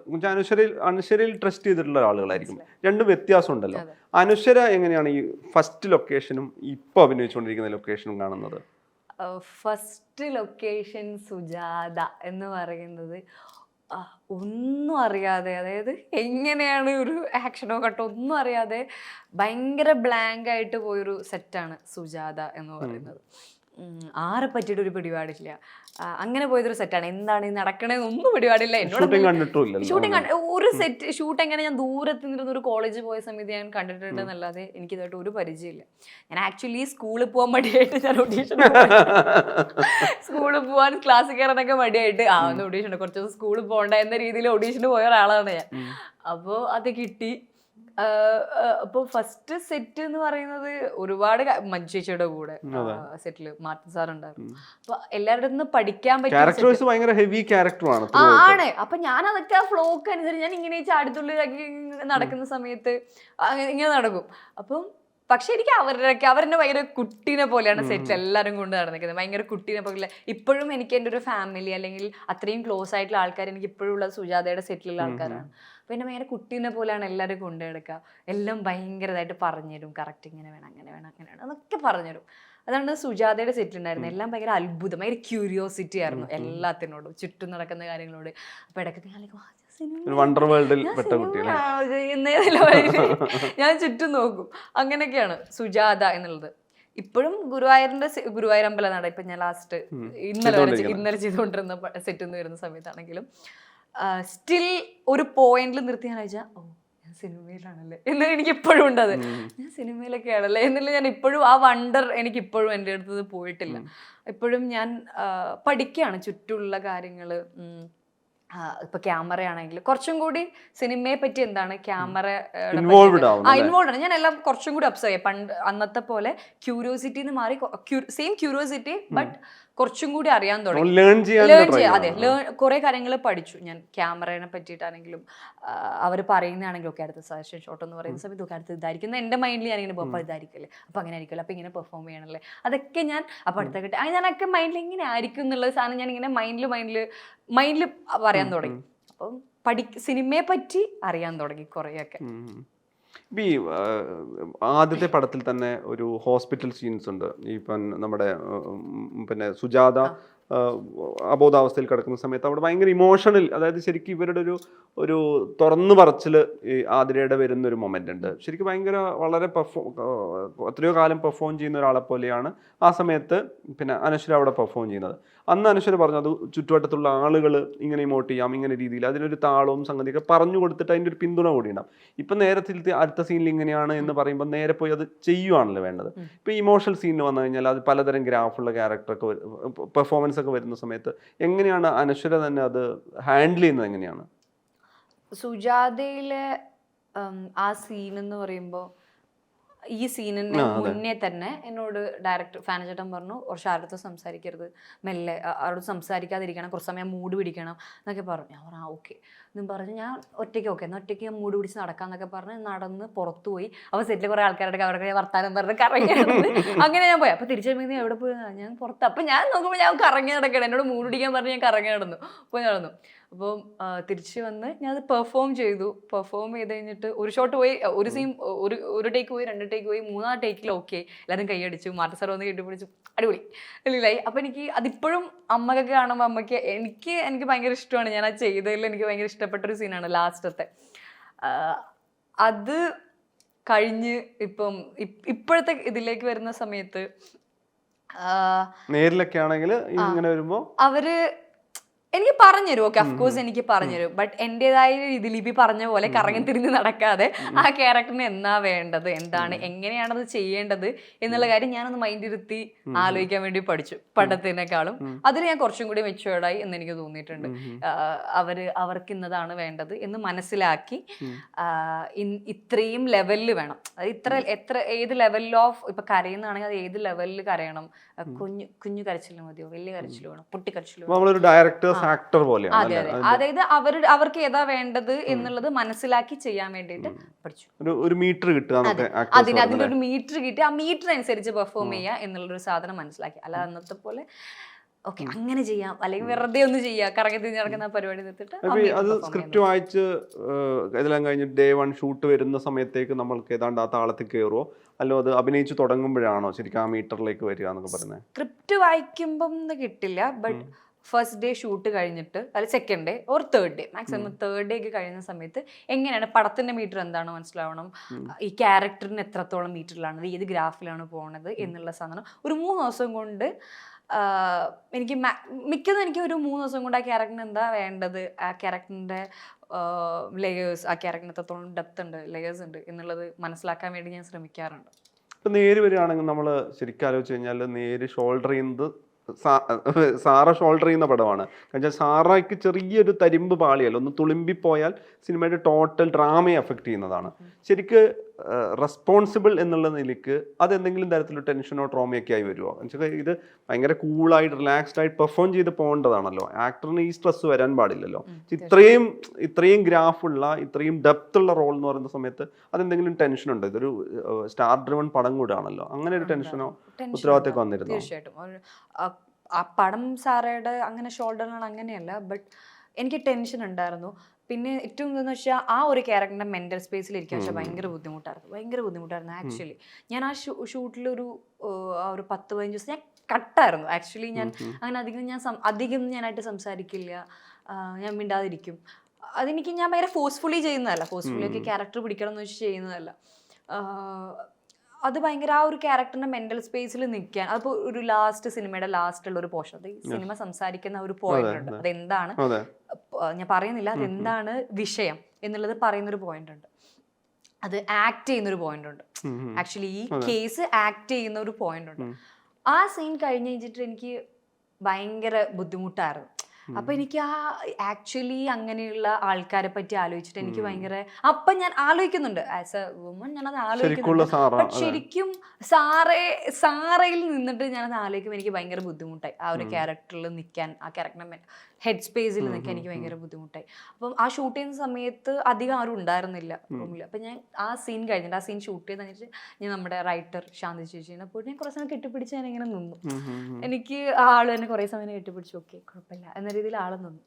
അനശ്വരയിൽ ട്രസ്റ്റ് ചെയ്തിട്ടുള്ള ആളുകളായിരിക്കും. രണ്ടും വ്യത്യാസം ഉണ്ടല്ലോ. അനശ്വര എങ്ങനെയാണ് ഈ ഫസ്റ്റ് ലൊക്കേഷനും ഇപ്പൊ അഭിനയിച്ചുകൊണ്ടിരിക്കുന്ന ലൊക്കേഷനും കാണുന്നത്? ഫസ്റ്റ് ലൊക്കേഷൻ സുജാത എന്ന് പറയുന്നത് ഒന്നും അറിയാതെ, അതായത് എങ്ങനെയാണ് ഒരു ആക്ഷനോ കട്ടോ ഒന്നും അറിയാതെ ഭയങ്കര ബ്ലാങ്ക് ആയിട്ട് പോയൊരു സെറ്റാണ് സുജാത എന്ന് പറയുന്നത്. ആരെ പറ്റിയിട്ട് ഒരു പിടിപാടില്ല, അങ്ങനെ പോയതൊരു സെറ്റാണ്. എന്താണ് ഈ നടക്കണേന്ന് ഒന്നും പിടിപാടില്ല. എന്നോട് ഷൂട്ടിംഗ് ഒരു സെറ്റ് ഷൂട്ട് എങ്ങനെ ഞാൻ ദൂരത്ത് നിന്നിരുന്ന ഒരു കോളേജ് പോയ സമയത്ത് ഞാൻ കണ്ടിട്ടുണ്ടെന്നല്ലാതെ എനിക്കിതായിട്ട് ഒരു പരിചയമില്ല. ഞാൻ ആക്ച്വലി സ്കൂളിൽ പോകാൻ മടിയായിട്ട് ഞാൻ ഓഡീഷൻ സ്കൂളിൽ പോകാൻ ക്ലാസ്സിൽ കയറാനൊക്കെ മടിയായിട്ട് ഒന്ന് ഓഡീഷൻ കുറച്ച് ദിവസം സ്കൂളിൽ പോകണ്ട എന്ന രീതിയിൽ ഓഡീഷന് പോയ ഒരാളാണ് ഞാൻ. അപ്പോൾ അത് കിട്ടി. അപ്പോൾ ഫസ്റ്റ് സെറ്റ് എന്ന് പറയുന്നത് ഒരുപാട് മഞ്ജു ചേച്ചിയുടെ കൂടെ സെറ്റില് മാർട്ടിൻ സാർ ഉണ്ടായിരുന്നു. അപ്പൊ എല്ലാവരുടെ നിന്ന് പഠിക്കാൻ പറ്റും ആണ്. അപ്പൊ ഞാൻ അതൊക്കെ ആ ഫ്ലോക്ക് അനുസരിച്ച് ഞാൻ ഇങ്ങനെ ചാടിത്തുള്ളിലാക്കി നടക്കുന്ന സമയത്ത് ഇങ്ങനെ നടക്കും. അപ്പം പക്ഷെ എനിക്ക് അവരെന്നെ ഭയങ്കര കുട്ടീനെ പോലെയാണ് സെറ്റിൽ എല്ലാവരും കൊണ്ട് നടന്നിരിക്കുന്നത്. ഭയങ്കര കുട്ടീനെ പോലെ ഇപ്പോഴും എനിക്ക് എൻ്റെ ഒരു ഫാമിലി അല്ലെങ്കിൽ അത്രയും ക്ലോസ് ആയിട്ടുള്ള ആൾക്കാർ എനിക്ക് ഇപ്പോഴും ഉള്ളത് സുജാതയുടെ സെറ്റിലുള്ള ആൾക്കാരാണ്. അപ്പോൾ എന്നെ ഭയങ്കര കുട്ടീനെ പോലെയാണ് എല്ലാവരും കൊണ്ടുനടക്കുക. എല്ലാം ഭയങ്കരമായിട്ട് പറഞ്ഞുതരും, കറക്റ്റ് ഇങ്ങനെ വേണം അങ്ങനെ വേണം അങ്ങനെ വേണം എന്നൊക്കെ പറഞ്ഞുതരും. അതാണ് സുജാതയുടെ സെറ്റിലുണ്ടായിരുന്നത്. എല്ലാം ഭയങ്കര അത്ഭുതം, ഭയങ്കര ക്യൂരിയോസിറ്റി ആയിരുന്നു എല്ലാത്തിനോടും, ചുറ്റും നടക്കുന്ന കാര്യങ്ങളോട്. അപ്പോൾ ഇടയ്ക്കൊക്കെ ഞാൻ ചുറ്റും നോക്കും. അങ്ങനെയൊക്കെയാണ് സുജാത എന്നുള്ളത്. ഇപ്പോഴും ഗുരുവായൂർ അമ്പല നട ഇപ്പൊ ഞാൻ ലാസ്റ്റ് ഇന്നലെ ചെയ്തുകൊണ്ടിരുന്ന സെറ്റ് എന്ന് വരുന്ന സമയത്താണെങ്കിലും സ്റ്റിൽ ഒരു പോയിന്റിൽ നിർത്തി ഞാൻ ചോദിച്ചാൽ ഞാൻ സിനിമയിലാണല്ലേ എന്നാലും എനിക്ക് ഇപ്പോഴും ഉണ്ട്. അത് ഞാൻ സിനിമയിലൊക്കെ ആണല്ലേ എന്നുള്ള ഞാൻ ഇപ്പോഴും ആ വണ്ടർ എനിക്ക് ഇപ്പോഴും എൻ്റെ അടുത്ത് പോയിട്ടില്ല. ഇപ്പോഴും ഞാൻ പഠിക്കുകയാണ് ചുറ്റുമുള്ള കാര്യങ്ങൾ. ഇപ്പൊ ക്യാമറ ആണെങ്കിൽ കുറച്ചും കൂടി സിനിമയെ പറ്റി എന്താണ് ക്യാമറ ഇൻവോൾവ് ആണ്. ഞാൻ എല്ലാം കുറച്ചും കൂടി ഒബ്സർവ് ചെയ്യാം. പണ്ട് അന്നത്തെ പോലെ ക്യൂരിയോസിറ്റിന്ന് മാറി സെയിം ക്യൂരിയോസിറ്റി ബട്ട് കുറച്ചും കൂടി അറിയാൻ തുടങ്ങി. ലേൺ ചെയ്യാം. അതെ, കുറെ കാര്യങ്ങൾ പഠിച്ചു ഞാൻ ക്യാമറയെ പറ്റിയിട്ടാണെങ്കിലും. അവർ പറയുന്നതാണെങ്കിലും ഒക്കെ അടുത്ത സജഷൻ ഷോട്ട് എന്ന് പറയുന്ന സമയത്ത് ഒക്കെ അടുത്ത് ഇതായിരിക്കും എൻ്റെ മൈൻഡിൽ ഞാനിങ്ങനെ അപ്പോൾ ഇതായിരിക്കുമല്ലേ, അപ്പോൾ അങ്ങനെ ആയിരിക്കുമല്ലോ, അപ്പോൾ ഇങ്ങനെ പെർഫോം ചെയ്യണമല്ലേ, അതൊക്കെ ഞാൻ അപ്പോൾ അടുത്ത കിട്ടി ഞാനൊക്കെ മൈൻഡിൽ ഇങ്ങനെ ആയിരിക്കും എന്നുള്ള സാധനം ഞാൻ ഇങ്ങനെ മൈൻഡിൽ പറയാൻ തുടങ്ങി. അപ്പം സിനിമയെ പറ്റി അറിയാൻ തുടങ്ങി കുറേയൊക്കെ. ഈ ആദ്യത്തെ പടത്തിൽ തന്നെ ഒരു ഹോസ്പിറ്റൽ സീൻസ് ഉണ്ട്. ഇപ്പം നമ്മുടെ പിന്നെ സുജാത അബോധാവസ്ഥയിൽ കിടക്കുന്ന സമയത്ത് അവിടെ ഭയങ്കര ഇമോഷണൽ, അതായത് ശരിക്കും ഇവരുടെ ഒരു തുറന്നു പറച്ചിൽ ആതിരയുടെ വരുന്നൊരു മൊമെന്റ് ഉണ്ട്. ശരിക്കും ഭയങ്കര വളരെ എത്രയോ കാലം പെർഫോം ചെയ്യുന്ന ഒരാളെ പോലെയാണ് ആ സമയത്ത് പിന്നെ അനശ്വര അവിടെ പെർഫോം ചെയ്യുന്നത്. അന്ന് അനശ്വര പറഞ്ഞു അത് ചുറ്റുവട്ടത്തുള്ള ആളുകൾ ഇങ്ങനെ ഇമോട്ട് ചെയ്യാം, ഇങ്ങനെ രീതിയിൽ അതിനൊരു താളവും സംഗതിയൊക്കെ പറഞ്ഞു കൊടുത്തിട്ട് അതിൻ്റെ ഒരു പിന്തുണ കൂടി ഉണ്ടാവും. ഇപ്പം നേരത്തെ അടുത്ത സീനിൽ ഇങ്ങനെയാണ് എന്ന് പറയുമ്പോൾ നേരെ പോയി അത് ചെയ്യുവാണല്ലോ വേണ്ടത്. ഇപ്പം ഇമോഷണൽ സീനിൽ വന്നു കഴിഞ്ഞാൽ അത് പലതരം ഗ്രാഫുള്ള ക്യാരക്ടറൊക്കെ പെർഫോമൻസ് ഒക്കെ വരുന്ന സമയത്ത് എങ്ങനെയാണ് അനശ്വര തന്നെ അത് ഹാൻഡിൽ ചെയ്യുന്നത്? എങ്ങനെയാണ് സുജാതയിലെ ആ സീൻ എന്ന് പറയുമ്പോൾ ഈ സീനിന് മുന്നേ തന്നെ എന്നോട് ഡയറക്ടർ ഫാനചേട്ടൻ പറഞ്ഞു കുറച്ച് ആരുടെ സംസാരിക്കരുത്, മെല്ലെ അവരോട് സംസാരിക്കാതിരിക്കണം, കുറച്ച് സമയം മൂഡ് പിടിക്കണം എന്നൊക്കെ പറഞ്ഞു. ഞാൻ പറഞ്ഞു ഓക്കെ എന്നും പറഞ്ഞ് ഞാൻ ഒറ്റയ്ക്ക് എന്നാൽ ഒറ്റയ്ക്ക് മൂഡ് പിടിച്ച് നടക്കാന്നൊക്കെ പറഞ്ഞ് നടന്ന് പുറത്തു പോയി. അപ്പോൾ സെറ്റിൽ കുറേ ആൾക്കാരുടെ അവരുടെ വർത്താനം പറഞ്ഞ് കറങ്ങി നടന്ന് അങ്ങനെ ഞാൻ പോയി. അപ്പോൾ തിരിച്ചു വരുമ്പോൾ എവിടെ പോയി? ഞാൻ പുറത്ത്. അപ്പം ഞാൻ നോക്കുമ്പോൾ ഞാൻ കറങ്ങി നടക്കണം, എന്നോട് മൂഡ് പിടിക്കാൻ പറഞ്ഞ് ഞാൻ കറങ്ങി നടന്നു. അപ്പോൾ നടന്നു. അപ്പോൾ തിരിച്ച് വന്ന് ഞാൻ അത് പെർഫോം ചെയ്തു. പെർഫോം ചെയ്ത് കഴിഞ്ഞിട്ട് ഒരു ഷോട്ട് പോയി, ഒരു സീൻ ഒരു ടേക്ക് പോയി, 2 ടേക്ക് പോയി, 3-ാം ടേക്കിൽ ഓക്കെ എല്ലാവരും കൈയടിച്ചു, മാർട്ടിൻ സാർ വന്ന് കെട്ടിപ്പിടിച്ചു, അടിപൊളി അല്ലായി. അപ്പോൾ എനിക്ക് അതിപ്പോഴും അമ്മക്കൊക്കെ കാണുമ്പോൾ അമ്മയ്ക്ക് എനിക്ക് ഭയങ്കര ഇഷ്ടമാണ്. ഞാൻ ആ ചെയ്തതിൽ എനിക്ക് ഭയങ്കര ഇഷ്ടപ്പെട്ടൊരു സീനാണ് ലാസ്റ്റത്തെ. അത് കഴിഞ്ഞ് ഇപ്പോഴത്തെ ഇതിലേക്ക് വരുന്ന സമയത്ത് നേരിലൊക്കെ ആണെങ്കിൽ ഇങ്ങനെ വരുമ്പോൾ അവര് എനിക്ക് പറഞ്ഞുതരും. ഓക്കെ, അഫ്കോഴ്സ് എനിക്ക് പറഞ്ഞുതരും. ബട്ട് എൻ്റെതായ രീതിയിൽ ഇപ്പം പറഞ്ഞ പോലെ കറങ്ങി തിരിഞ്ഞ് നടക്കാതെ ആ ക്യാരക്ടറിന് എന്നാ വേണ്ടത്, എന്താണ്, എങ്ങനെയാണത് ചെയ്യേണ്ടത് എന്നുള്ള കാര്യം ഞാനൊന്ന് മൈൻഡിരുത്തി ആലോചിക്കാൻ വേണ്ടി പഠിച്ചു പണ്ടത്തിനേക്കാളും. അതിൽ ഞാൻ കുറച്ചും കൂടി മെച്ചുവേർഡായി എന്ന് എനിക്ക് തോന്നിയിട്ടുണ്ട്. അവർക്ക് ഇന്നതാണ് വേണ്ടത് എന്ന് മനസ്സിലാക്കി ഇത്രയും ലെവലിൽ വേണം, ഏത് ലെവലിൽ ഓഫ് ഇപ്പൊ കരയുന്നതാണെങ്കിൽ അത് ഏത് ലെവലിൽ കരയണം, കുഞ്ഞു കരച്ചിൽ മതിയോ, വലിയ കരച്ചിൽ വേണം, പൊട്ടിക്കരച്ചിൽ വേണം, ആക്ടർ പോലെയാണ്. അതെ, അതായത് അവർക്ക് ഏതാ വേണ്ടത് എന്നുള്ളത് മനസ്സിലാക്കി ചെയ്യാൻ വേണ്ടിയിട്ട് പഠിച്ചു. ഒരു മീറ്റർ കിട്ടുക, അതിനൊരു മീറ്റർ കിട്ടി ആ മീറ്റർ അനുസരിച്ച് പെർഫോം ചെയ്യുക എന്നുള്ളൊരു സാധനം മനസ്സിലാക്കി. അല്ല അന്നത്തെ പോലെ ഓക്കെ അങ്ങനെ ചെയ്യാം, അല്ലെങ്കിൽ വെറുതെ ഒന്ന് ചെയ്യാം, കറങ്ങി തിരിഞ്ഞ് നടക്കുന്ന പരിപാടി നിർത്തിട്ട് അത് സ്ക്രിപ്റ്റ് വായിച്ച് ഇതെല്ലാം കഴിഞ്ഞ് ഡേ 1 ഷൂട്ട് വരുന്ന സമയത്തേക്ക് നമ്മൾക്ക് ഏതാണ്ട് ആ താളത്തിൽ കയറുമോ, അല്ലോ അത് അഭിനയിച്ച് തുടങ്ങുമ്പോഴാണോ ശരിക്കും ആ മീറ്ററിലേക്ക് വരിക എന്നൊക്കെ പറയുന്നത്? സ്ക്രിപ്റ്റ് വായിക്കുമ്പം കിട്ടില്ല, ബട്ട് ഫസ്റ്റ് ഡേ ഷൂട്ട് കഴിഞ്ഞിട്ട് അല്ലെങ്കിൽ second day or third day, maximum third day ഒക്കെ കഴിയുന്ന സമയത്ത് എങ്ങനെയാണ് പടത്തിന്റെ മീറ്റർ എന്താണോ മനസ്സിലാവണം, ഈ ക്യാരക്ടറിന് എത്രത്തോളം മീറ്ററിലാണ്, ഏത് ഗ്രാഫിലാണ് പോകുന്നത് എന്നുള്ള സാധനം ഒരു 3 ദിവസം കൊണ്ട് എനിക്ക് മിക്കതും എനിക്ക് ഒരു 3 ദിവസം കൊണ്ട് ആ ക്യാരക്ടറിന് എന്താ വേണ്ടത്, ആ ക്യാരക്ടറിന്റെ ലെയേഴ്സ്, ആ ക്യാരക്ടറിന് എത്രത്തോളം ഡെപ്ത് ഉണ്ട്, ലെയേഴ്സ് ഉണ്ട് എന്നുള്ളത് മനസ്സിലാക്കാൻ വേണ്ടി ഞാൻ ശ്രമിക്കാറുണ്ട്. ഇപ്പം നേര് വരികയാണെങ്കിൽ നമ്മൾ ശരിക്കും ആലോചിച്ച് കഴിഞ്ഞാൽ നേര് ഷോൾഡർ ചെയ്യുന്നത് സാറ ഷോൾഡർ ചെയ്യുന്ന പടമാണ്. കാരണം സാറയ്ക്ക് ചെറിയൊരു തരിമ്പ് പാളിയല്ല, ഒന്ന് തുളുമ്പിപ്പോയാൽ സിനിമയുടെ ടോട്ടൽ ഡ്രാമയെ അഫക്റ്റ് ചെയ്യുന്നതാണ്. ശരിക്ക് റെസ്പോൺസിബിൾ എന്നുള്ള നിലയ്ക്ക് അതെന്തെങ്കിലും തരത്തിലുള്ള ടെൻഷനോ ട്രോമയൊക്കെ ആയി വരുമോ? എന്നുവെച്ചാൽ ഇത് ഭയങ്കര കൂളായിട്ട് റിലാക്സ്ഡ് ആയിട്ട് പെർഫോം ചെയ്ത് പോകേണ്ടതാണല്ലോ, ആക്ടറിന് ഈ സ്ട്രെസ് വരാൻ പാടില്ലല്ലോ. ഇത്രയും ഗ്രാഫുള്ള ഇത്രയും ഡെപ്ത് ഉള്ള റോൾ എന്ന് പറയുന്ന സമയത്ത് അതെന്തെങ്കിലും ടെൻഷൻ ഉണ്ടോ? ഇതൊരു സ്റ്റാർ ഡ്രിവൺ പടം കൂടാണല്ലോ, അങ്ങനെ ഒരു ടെൻഷനോ ഉത്തരവാദിത്തമൊക്കെ വന്നിരുന്നു? തീർച്ചയായിട്ടും ആ പടം സാറയുടെ അങ്ങനെ ഷോൾഡറിനാണ് അങ്ങനെയല്ല, ബട്ട് എനിക്ക് ടെൻഷൻ ഉണ്ടായിരുന്നു. പിന്നെ ഏറ്റവും ഇതെന്ന് വെച്ചാൽ ആ ഒരു ക്യാരക്ടറിന്റെ മെന്റൽ സ്പേസിൽ ഇരിക്കാൻ പക്ഷേ ഭയങ്കര ബുദ്ധിമുട്ടായിരുന്നു ആക്ച്വലി. ഞാൻ ആ ഷൂട്ടിലൊരു ആ ഒരു 10-15 ദിവസം ഞാൻ കട്ടായിരുന്നു ആക്ച്വലി. ഞാൻ അങ്ങനെ അധികം ഞാനായിട്ട് സംസാരിക്കില്ല, ഞാൻ മിണ്ടാതിരിക്കും. അതെനിക്ക് ഞാൻ ഭയങ്കര ഫോഴ്സ്ഫുള്ളി ചെയ്യുന്നതല്ല, ഫോഴ്സ്ഫുള്ളി ഒക്കെ ക്യാരക്ടർ പിടിക്കണം എന്ന് വെച്ച് ചെയ്യുന്നതല്ല. അത് ഭയങ്കര ആ ഒരു ക്യാരക്ടറിന്റെ മെന്റൽ സ്പേസിൽ നിൽക്കാൻ, അതിപ്പോൾ ഒരു സിനിമയുടെ ലാസ്റ്റുള്ള ഒരു പോർഷൻ, അത് സിനിമ സംസാരിക്കുന്ന ഒരു പോയിന്റ് ഉണ്ട്, അതെന്താണ് ഞാൻ പറയുന്നില്ല, അതെന്താണ് വിഷയം എന്നുള്ളത് പറയുന്നൊരു പോയിന്റ് ഉണ്ട്, അത് ആക്ട് ചെയ്യുന്നൊരു പോയിന്റ് ഉണ്ട്. ആക്ച്വലി ഈ കേസ് ആക്ട് ചെയ്യുന്ന ഒരു പോയിന്റ് ഉണ്ട്. ആ സീൻ കഴിഞ്ഞ് കഴിഞ്ഞിട്ട് എനിക്ക് ഭയങ്കര ബുദ്ധിമുട്ടായിരുന്നു. അപ്പൊ എനിക്ക് ആ ആക്ച്വലി അങ്ങനെയുള്ള ആൾക്കാരെ പറ്റി ആലോചിച്ചിട്ട് എനിക്ക് ഭയങ്കര, അപ്പൊ ഞാൻ ആലോചിക്കുന്നുണ്ട് ആസ് എ വുമൺ, ഞാനത് ആലോചിക്കുന്നുണ്ട്. ബട്ട് ശരിക്കും സാറയിൽ നിന്നിട്ട് ഞാനത് ആലോചിക്കുമ്പോൾ എനിക്ക് ഭയങ്കര ബുദ്ധിമുട്ടായി. ആ ഒരു ക്യാരക്ടറിൽ നിൽക്കാൻ, ആ ക്യാരക്ടറിന്റെ ഹെഡ് സ്പേസിൽ നിൽക്കാൻ എനിക്ക് ഭയങ്കര ബുദ്ധിമുട്ടായി. അപ്പം ആ ഷൂട്ട് ചെയ്യുന്ന സമയത്ത് അധികം ആരും ഉണ്ടായിരുന്നില്ല റൂമിൽ. അപ്പം ഞാൻ ആ സീൻ കഴിഞ്ഞിട്ട്, ആ സീൻ ഷൂട്ട് ചെയ്ത് കഴിഞ്ഞിട്ട് ഞാൻ നമ്മുടെ റൈറ്റർ ശാന്തി ചേച്ചിനെ പോയിട്ട് ഞാൻ കുറേ സമയം കെട്ടിപ്പിടിച്ച് ഞാൻ ഇങ്ങനെ നിന്നു. എനിക്ക് ആള് തന്നെ കുറേ സമയം കെട്ടിപ്പിടിച്ചു, ഓക്കെ കുഴപ്പമില്ല എന്ന രീതിയിൽ ആള് നിന്നു.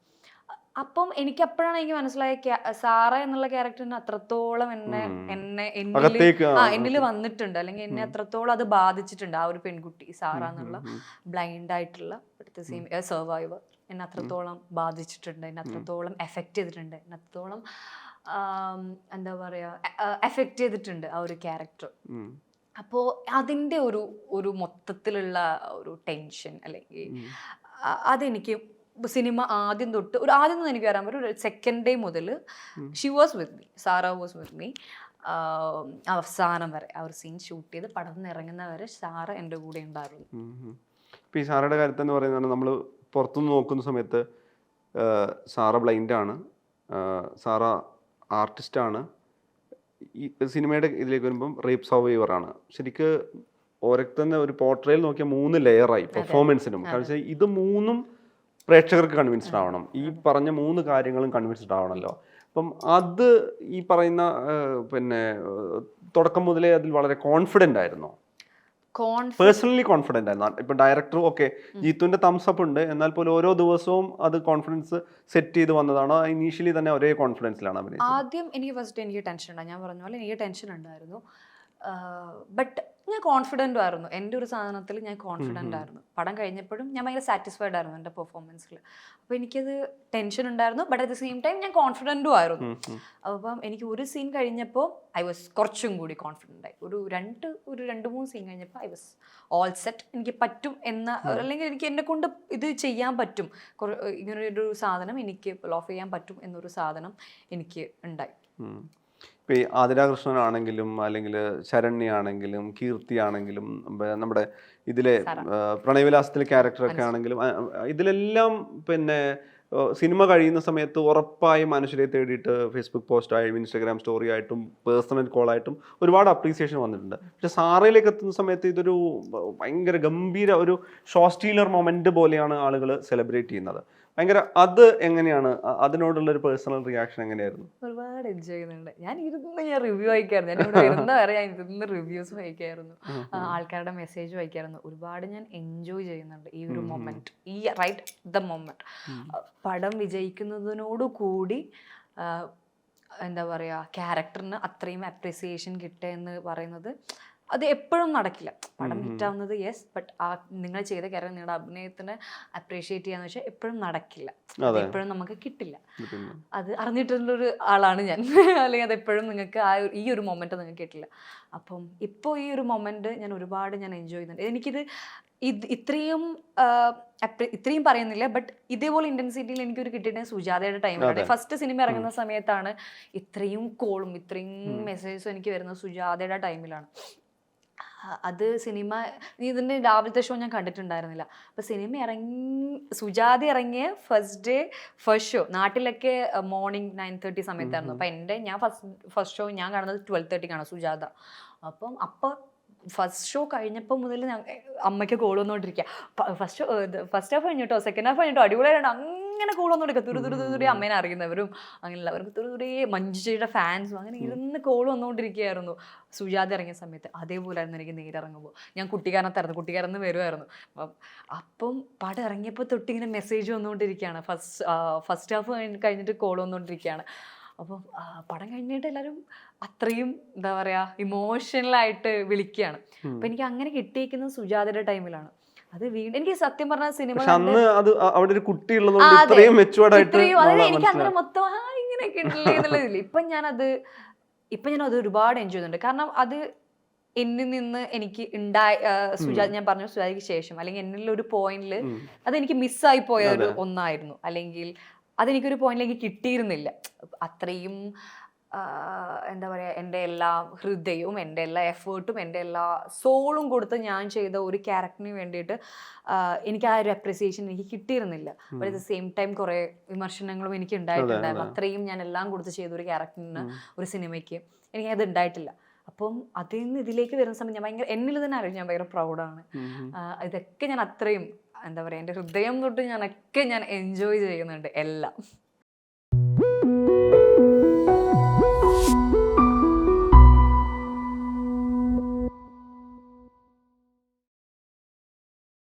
അപ്പം അപ്പോഴാണ് എനിക്ക് മനസ്സിലായ സാറ എന്നുള്ള ക്യാരക്ടറിന് അത്രത്തോളം എന്നിൽ വന്നിട്ടുണ്ട്, അല്ലെങ്കിൽ എന്നെ അത്രത്തോളം അത് ബാധിച്ചിട്ടുണ്ട്. ആ ഒരു പെൺകുട്ടി സാറ എന്നുള്ള ബ്ലൈൻഡ് ആയിട്ടുള്ള സർവൈവർ എന്നെ അത്രത്തോളം ബാധിച്ചിട്ടുണ്ട്, എന്നെ അത്രത്തോളം എഫക്റ്റ് ചെയ്തിട്ടുണ്ട്, എന്നെ അത്രത്തോളം എന്താ പറയുക എഫക്റ്റ് ചെയ്തിട്ടുണ്ട് ആ ഒരു ക്യാരക്ടർ. അപ്പോൾ അതിൻ്റെ ഒരു മൊത്തത്തിലുള്ള ഒരു ടെൻഷൻ, അല്ലെങ്കിൽ അതെനിക്ക് സിനിമ ആദ്യം തൊട്ട് ആദ്യം നിന്ന് എനിക്ക് വരാൻ പറ്റും, ഒരു സെക്കൻഡ് ഡേ മുതൽ സാറ വാസ് വിത്ത് മീ അവസാനം വരെ. ആ ഒരു സീൻ ഷൂട്ട് ചെയ്ത് പടം ഇറങ്ങുന്നവരെ സാറ എൻ്റെ കൂടെ ഉണ്ടായിരുന്നു. ഇപ്പം ഈ സാറയുടെ കാര്യത്തിൽ എന്ന് പറയുന്നത്, നമ്മൾ പുറത്തുനിന്ന് നോക്കുന്ന സമയത്ത് സാറ ബ്ലൈൻഡാണ്, സാറ ആർട്ടിസ്റ്റാണ്. ഈ സിനിമയുടെ ഇതിലേക്ക് വരുമ്പം റേപ്പ് സർവൈവറാണ്. ശരിക്ക് ഓരോരുത്തന്നെ ഒരു പോർട്രേയിൽ നോക്കിയാൽ 3 ലെയറായി പെർഫോമൻസിനും. കാരണം ഇത് 3ഉം പ്രേക്ഷകർക്ക് കൺവിൻസ്ഡ് ആവണം, ഈ പറഞ്ഞ 3 കാര്യങ്ങളും കൺവിൻസ്ഡ് ആവണമല്ലോ. അപ്പം അത് ഈ പറയുന്ന പിന്നെ തുടക്കം മുതലേ അതിൽ വളരെ കോൺഫിഡൻ്റ് ആയിരുന്നോ? പേഴ്സണലി കോൺഫിഡൻ്റ് ആയിരുന്നു? ഇപ്പം ഡയറക്ടറും ഓക്കെ ജീത്തുവിൻ്റെ തംസ് അപ്പ് ഉണ്ട്, എന്നാൽ പോലും ഓരോ ദിവസവും അത് കോൺഫിഡൻസ് സെറ്റ് ചെയ്ത് വന്നതാണോ? ഇനീഷ്യലി തന്നെ ഒരേ കോൺഫിഡൻസിലാണ് അഭിനയിച്ചത്? ആദ്യം എനിക്ക് ടെൻഷൻ ഉണ്ടായി, ഞാൻ പറഞ്ഞ പോലെ എനിക്ക് ടെൻഷൻ ഉണ്ടായിരുന്നു. ബട്ട് ഞാൻ കോൺഫിഡൻ്റും ആയിരുന്നു, എൻ്റെ ഒരു സാധനത്തിൽ ഞാൻ കോൺഫിഡൻ്റ് ആയിരുന്നു. പടം കഴിഞ്ഞപ്പോഴും ഞാൻ ഭയങ്കര സാറ്റിസ്ഫൈഡ് ആയിരുന്നു എൻ്റെ പെർഫോമൻസിൽ. അപ്പോൾ എനിക്കത് ടെൻഷൻ ഉണ്ടായിരുന്നു, but at the same time ഞാൻ കോൺഫിഡൻറ്റും ആയിരുന്നു. അപ്പം എനിക്ക് ഒരു സീൻ കഴിഞ്ഞപ്പോൾ ഐ വാസ് കുറച്ചും കൂടി കോൺഫിഡൻ്റ് ആയി. ഒരു 2-3 സീൻ കഴിഞ്ഞപ്പോൾ ഐ വാസ് ഓൾ സെറ്റ്. എനിക്ക് പറ്റും അല്ലെങ്കിൽ എനിക്ക് എന്നെ കൊണ്ട് ഇത് ചെയ്യാൻ പറ്റും, ഇങ്ങനൊരു സാധനം എനിക്ക് പുൾ ഓഫ് ചെയ്യാൻ പറ്റും എന്നൊരു സാധനം എനിക്ക് ഉണ്ടായി. ഇപ്പോൾ ഈ ആതിരാകൃഷ്ണനാണെങ്കിലും അല്ലെങ്കിൽ ശരണ്യാണെങ്കിലും കീർത്തിയാണെങ്കിലും നമ്മുടെ ഇതിലെ പ്രണയവിലാസത്തിലെ ക്യാരക്ടറൊക്കെ ആണെങ്കിലും ഇതിലെല്ലാം പിന്നെ സിനിമ കഴിയുന്ന സമയത്ത് ഉറപ്പായും മനുഷ്യരെ തേടിയിട്ട് ഫേസ്ബുക്ക് പോസ്റ്റായും ഇൻസ്റ്റാഗ്രാം സ്റ്റോറി ആയിട്ടും പേഴ്സണൽ കോളായിട്ടും ഒരുപാട് അപ്രീസിയേഷൻ വന്നിട്ടുണ്ട്. പക്ഷെ സാറയിലേക്ക് എത്തുന്ന സമയത്ത് ഇതൊരു ഭയങ്കര ഗംഭീര ഒരു ഷോ സ്റ്റീലർ മൊമെന്റ് പോലെയാണ് ആളുകൾ സെലിബ്രേറ്റ് ചെയ്യുന്നത്. ഭയങ്കര അത് എങ്ങനെയാണ്, അതിനോടുള്ളൊരു പേഴ്സണൽ റിയാക്ഷൻ എങ്ങനെയായിരുന്നു? ഒരുപാട് ഒരുപാട് എൻജോയ് ചെയ്യുന്നുണ്ട്. ഞാൻ റിവ്യൂ വായിക്കായിരുന്നു. ഞാൻ ഇവിടെ വരുന്ന വരെ ഞാൻ ഇരുന്ന് റിവ്യൂസ് വായിക്കായിരുന്നു, ആൾക്കാരുടെ മെസ്സേജ് വായിക്കായിരുന്നു. ഒരുപാട് ഞാൻ എൻജോയ് ചെയ്യുന്നുണ്ട് ഈ ഒരു മൊമെന്റ്, ഈ റൈറ്റ് ദ മൊമെന്റ്. പടം വിജയിക്കുന്നതിനോട് കൂടി എന്താ പറയുക, ക്യാരക്ടറിന് അത്രയും അപ്രിസിയേഷൻ കിട്ടുക എന്ന് പറയുന്നത് അത് എപ്പോഴും നടക്കില്ല. പടം ഹിറ്റാവുന്നത് യെസ്, ബട്ട് ആ നിങ്ങൾ ചെയ്ത കാര്യം നിങ്ങളുടെ അഭിനയത്തിന് അപ്രീഷിയേറ്റ് ചെയ്യാന്ന് വെച്ചാൽ എപ്പോഴും നടക്കില്ല, എപ്പോഴും നമുക്ക് കിട്ടില്ല. അത് അറിഞ്ഞിട്ടുള്ളൊരു ആളാണ് ഞാൻ. അല്ലെങ്കിൽ അതെപ്പോഴും നിങ്ങൾക്ക് ഈ ഒരു മൊമെന്റ് നിങ്ങൾക്ക് കിട്ടില്ല. അപ്പം ഇപ്പോൾ ഈ ഒരു മൊമെന്റ് ഞാൻ ഒരുപാട് എൻജോയ് ചെയ്യുന്നുണ്ട്. എനിക്കിത് ഇത്രയും പറയുന്നില്ല, ബട്ട് ഇതേപോലെ ഇന്റൻസിറ്റിയിൽ എനിക്കൊരു കിട്ടിയിട്ട് സുജാതയുടെ ടൈമിലാണ്. ഫസ്റ്റ് സിനിമ ഇറങ്ങുന്ന സമയത്താണ് ഇത്രയും കോളും ഇത്രയും മെസ്സേജസും എനിക്ക് വരുന്നത് സുജാതയുടെ ടൈമിലാണ്. അത് സിനിമ ഇതിൻ്റെ രാവിലത്തെ ഷോ ഞാൻ കണ്ടിട്ടുണ്ടായിരുന്നില്ല. അപ്പോൾ സിനിമ സുജാത ഇറങ്ങിയ ഫസ്റ്റ് ഷോ നാട്ടിലൊക്കെ മോർണിംഗ് 9:30 സമയത്തായിരുന്നു. അപ്പോൾ ഞാൻ ഫസ്റ്റ് ഷോ ഞാൻ കാണുന്നത് 12:30 സുജാത. അപ്പം ഫസ്റ്റ് ഷോ കഴിഞ്ഞപ്പോൾ മുതൽ അമ്മയ്ക്ക് കോൾ വന്നുകൊണ്ടിരിക്കുക. ഫസ്റ്റ് ഹാഫ് കഴിഞ്ഞിട്ടോ സെക്കൻഡ് ഹാഫ് കഴിഞ്ഞിട്ടോ അടിപൊളിയായിട്ട് അങ്ങനെ കോൾ വന്നുകൊണ്ടിരിക്കുക. തുരുതുരുതുരി അമ്മേനെ അറിയുന്നവരും അങ്ങനെയുള്ള അവർക്ക് തുരുതുരേ മഞ്ജുചേച്ചിയുടെ ഫാൻസും അങ്ങനെ ഇരുന്ന് കോൾ വന്നുകൊണ്ടിരിക്കുകയായിരുന്നു സുജാത ഇറങ്ങിയ സമയത്ത്. അതേപോലെയായിരുന്നു എനിക്ക് നേരിറങ്ങുമ്പോൾ. ഞാൻ കുട്ടിക്കാരന്ന് വരുമായിരുന്നു. അപ്പം പടം ഇറങ്ങിയപ്പോൾ തൊട്ടിങ്ങനെ മെസ്സേജ് വന്നുകൊണ്ടിരിക്കുകയാണ്. ഫസ്റ്റ് ഹാഫ് കഴിഞ്ഞിട്ട് കോൾ വന്നുകൊണ്ടിരിക്കുകയാണ്. അപ്പം പടം കഴിഞ്ഞിട്ട് എല്ലാവരും അത്രയും എന്താ പറയുക ഇമോഷണലായിട്ട് വിളിക്കുകയാണ്. അപ്പം എനിക്ക് അങ്ങനെ കിട്ടിയിരിക്കുന്നത് സുജാതയുടെ ടൈമിലാണ്. അത് വീണ്ടും എനിക്ക് സത്യം പറഞ്ഞ സിനിമ എനിക്ക് അങ്ങനെ മൊത്തം ഇങ്ങനെയൊക്കെ ഉണ്ടല്ലേ എന്നുള്ളതില്ല. ഇപ്പം ഞാനത് ഒരുപാട് എൻജോയ് ചെയ്യുന്നുണ്ട്. കാരണം അത് എന്നിൽ നിന്ന് എനിക്ക് ഞാൻ പറഞ്ഞു സുജാതയ്ക്ക് ശേഷം അല്ലെങ്കിൽ എന്നിലൊരു പോയിന്റിൽ അതെനിക്ക് മിസ്സായി പോയ ഒന്നായിരുന്നു. അല്ലെങ്കിൽ അതെനിക്കൊരു പോയിന്റിലേക്ക് കിട്ടിയിരുന്നില്ല. അത്രയും എന്താ പറയുക, എൻ്റെ എല്ലാ ഹൃദയവും എൻ്റെ എല്ലാ എഫേർട്ടും എൻ്റെ എല്ലാ സോളും കൊടുത്ത് ഞാൻ ചെയ്ത ഒരു ക്യാരക്ടറിന് വേണ്ടിയിട്ട് എനിക്ക് ആ ഒരു അപ്രിസിയേഷൻ എനിക്ക് കിട്ടിയിരുന്നില്ല. But at the same time കുറേ വിമർശനങ്ങളും എനിക്ക് ഉണ്ടായിട്ടുണ്ടായിരുന്നു. അത്രയും ഞാൻ എല്ലാം കൊടുത്ത് ചെയ്ത ഒരു ക്യാരക്ടറിന് ഒരു സിനിമയ്ക്ക് എനിക്കത് ഉണ്ടായിട്ടില്ല. അപ്പം അതിൽ നിന്ന് ഇതിലേക്ക് വരുന്ന സമയം ഞാൻ എന്നിൽ തന്നെ അറിയാം ഞാൻ ഭയങ്കര പ്രൗഡാണ്. ഇതൊക്കെ ഞാൻ അത്രയും എന്താ പറയുക എൻ്റെ ഹൃദയം തൊട്ട് ഞാൻ എൻജോയ് ചെയ്യുന്നുണ്ട് എല്ലാം.